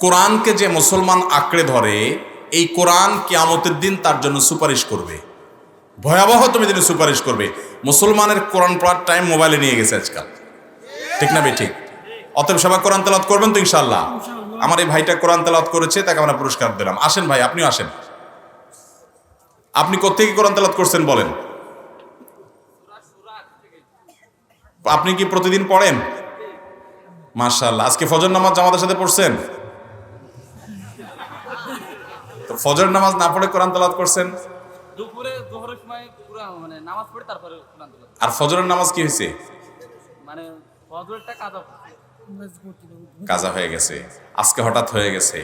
কোরআনকে যে মুসলমান আঁকড়ে ধরে, এই কোরআন কিয়ামতের দিন তার জন্য সুপারিশ করবে, ভয়াবহ তুমি দিনে সুপারিশ করবে। মুসলমানের কোরআন পড়ার টাইম মোবাইলে নিয়ে গেছে আজকাল, ঠিক না ঠিক? অতএব সবাই কোরআন তেলাওয়াত করবেন তো ইনশাআল্লাহ? আমার এই ভাইটা কোরআন তেলাওয়াত করেছে, তাকে আমরা পুরস্কার দিলাম। আসেন ভাই, আপনিও আসেন। আপনি কোত্থেকে কোরআন তেলাওয়াত করছেন বলেন? আপনি কি প্রতিদিন পড়েন? মাশাআল্লাহ। আজকে ফজর নামাজ জামাতের সাথে পড়ছেন? তো ফজর নামাজ না পড়ে কোরআন তেলাওয়াত করছেন? দুপুরে যোহরের সময় পুরো মানে নামাজ পড়ে তারপরে কোরআন তেলাওয়াত। আর ফজরের নামাজ কি হয়েছে? মানে ফজরটা কাজা হয়ে গেছে, আজকে হঠাৎ হয়ে গেছে।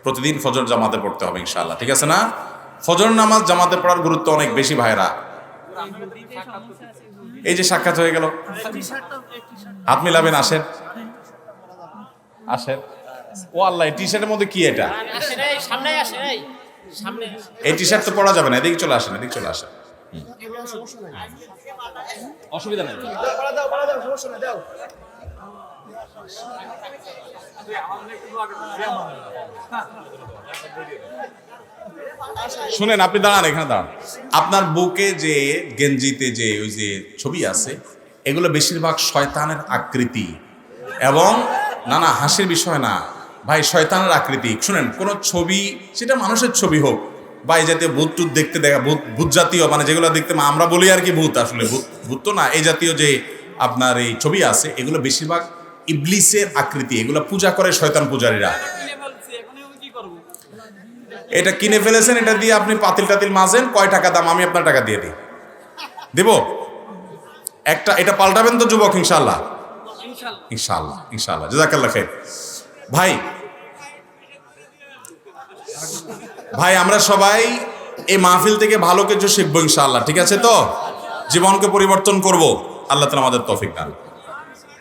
প্রতিদিন ফজর জামাতে পড়তে হবে ইনশাআল্লাহ, ঠিক আছে না? ফজর নামাজ জামাতে পড়ার গুরুত্ব অনেক বেশি ভাইরা। এই যে সাক্ষাৎ হয়ে গেল, হাত মিলাবেন, আসেন আসেন। ও আল্লাহ, এই টি শার্টের মধ্যে কি এটা? এই টি শার্ট তো পরা যাবে না, এদিকে চলে আসেন, এদিকে চলে আসেন। অসুবিধা নেই। শুনেন, আপনি দাঁড়ান, এখানে দাঁড়ান। আপনার বুকে যে গেঞ্জিতে যে ওই যে ছবি আছে, এগুলো বেশিরভাগ শয়তানের আকৃতি। এবং না না, হাসির বিষয় না ভাই, শয়তানের আকৃতি। শুনেন, কোনো ছবি, সেটা মানুষের ছবি হোক বা এই জাতীয় ভূত টুত দেখতে দেখা, ভূত জাতীয়, মানে যেগুলো দেখতে আমরা বলি আর কি ভূত, আসলে ভূত তো না, এই জাতীয় যে আপনার এই ছবি আছে, এগুলো বেশিরভাগ ইবলিসের আকৃতি। এগুলো পূজা করে শয়তান পূজারীরা। এটা কিনে ফেলেছেন, এটা দিয়ে আপনি পাতিল টাতিল মাজেন। কয় টাকা দাম? আমি আপনার টাকা দিয়ে দিই, দেব একটা। এটা পাল্টাবেন তো যুবক? ইনশাআল্লাহ ইনশাআল্লাহ ইনশাআল্লাহ। জাযাকাল্লাহ খাইর। ভাই আমরা সবাই এই মাহফিল থেকে ভালো কিছু শিখবো ইনশাআল্লাহ, ঠিক আছে তো? জীবনকে পরিবর্তন করব। আল্লাহ তাআলা আমাদের তৌফিক দান।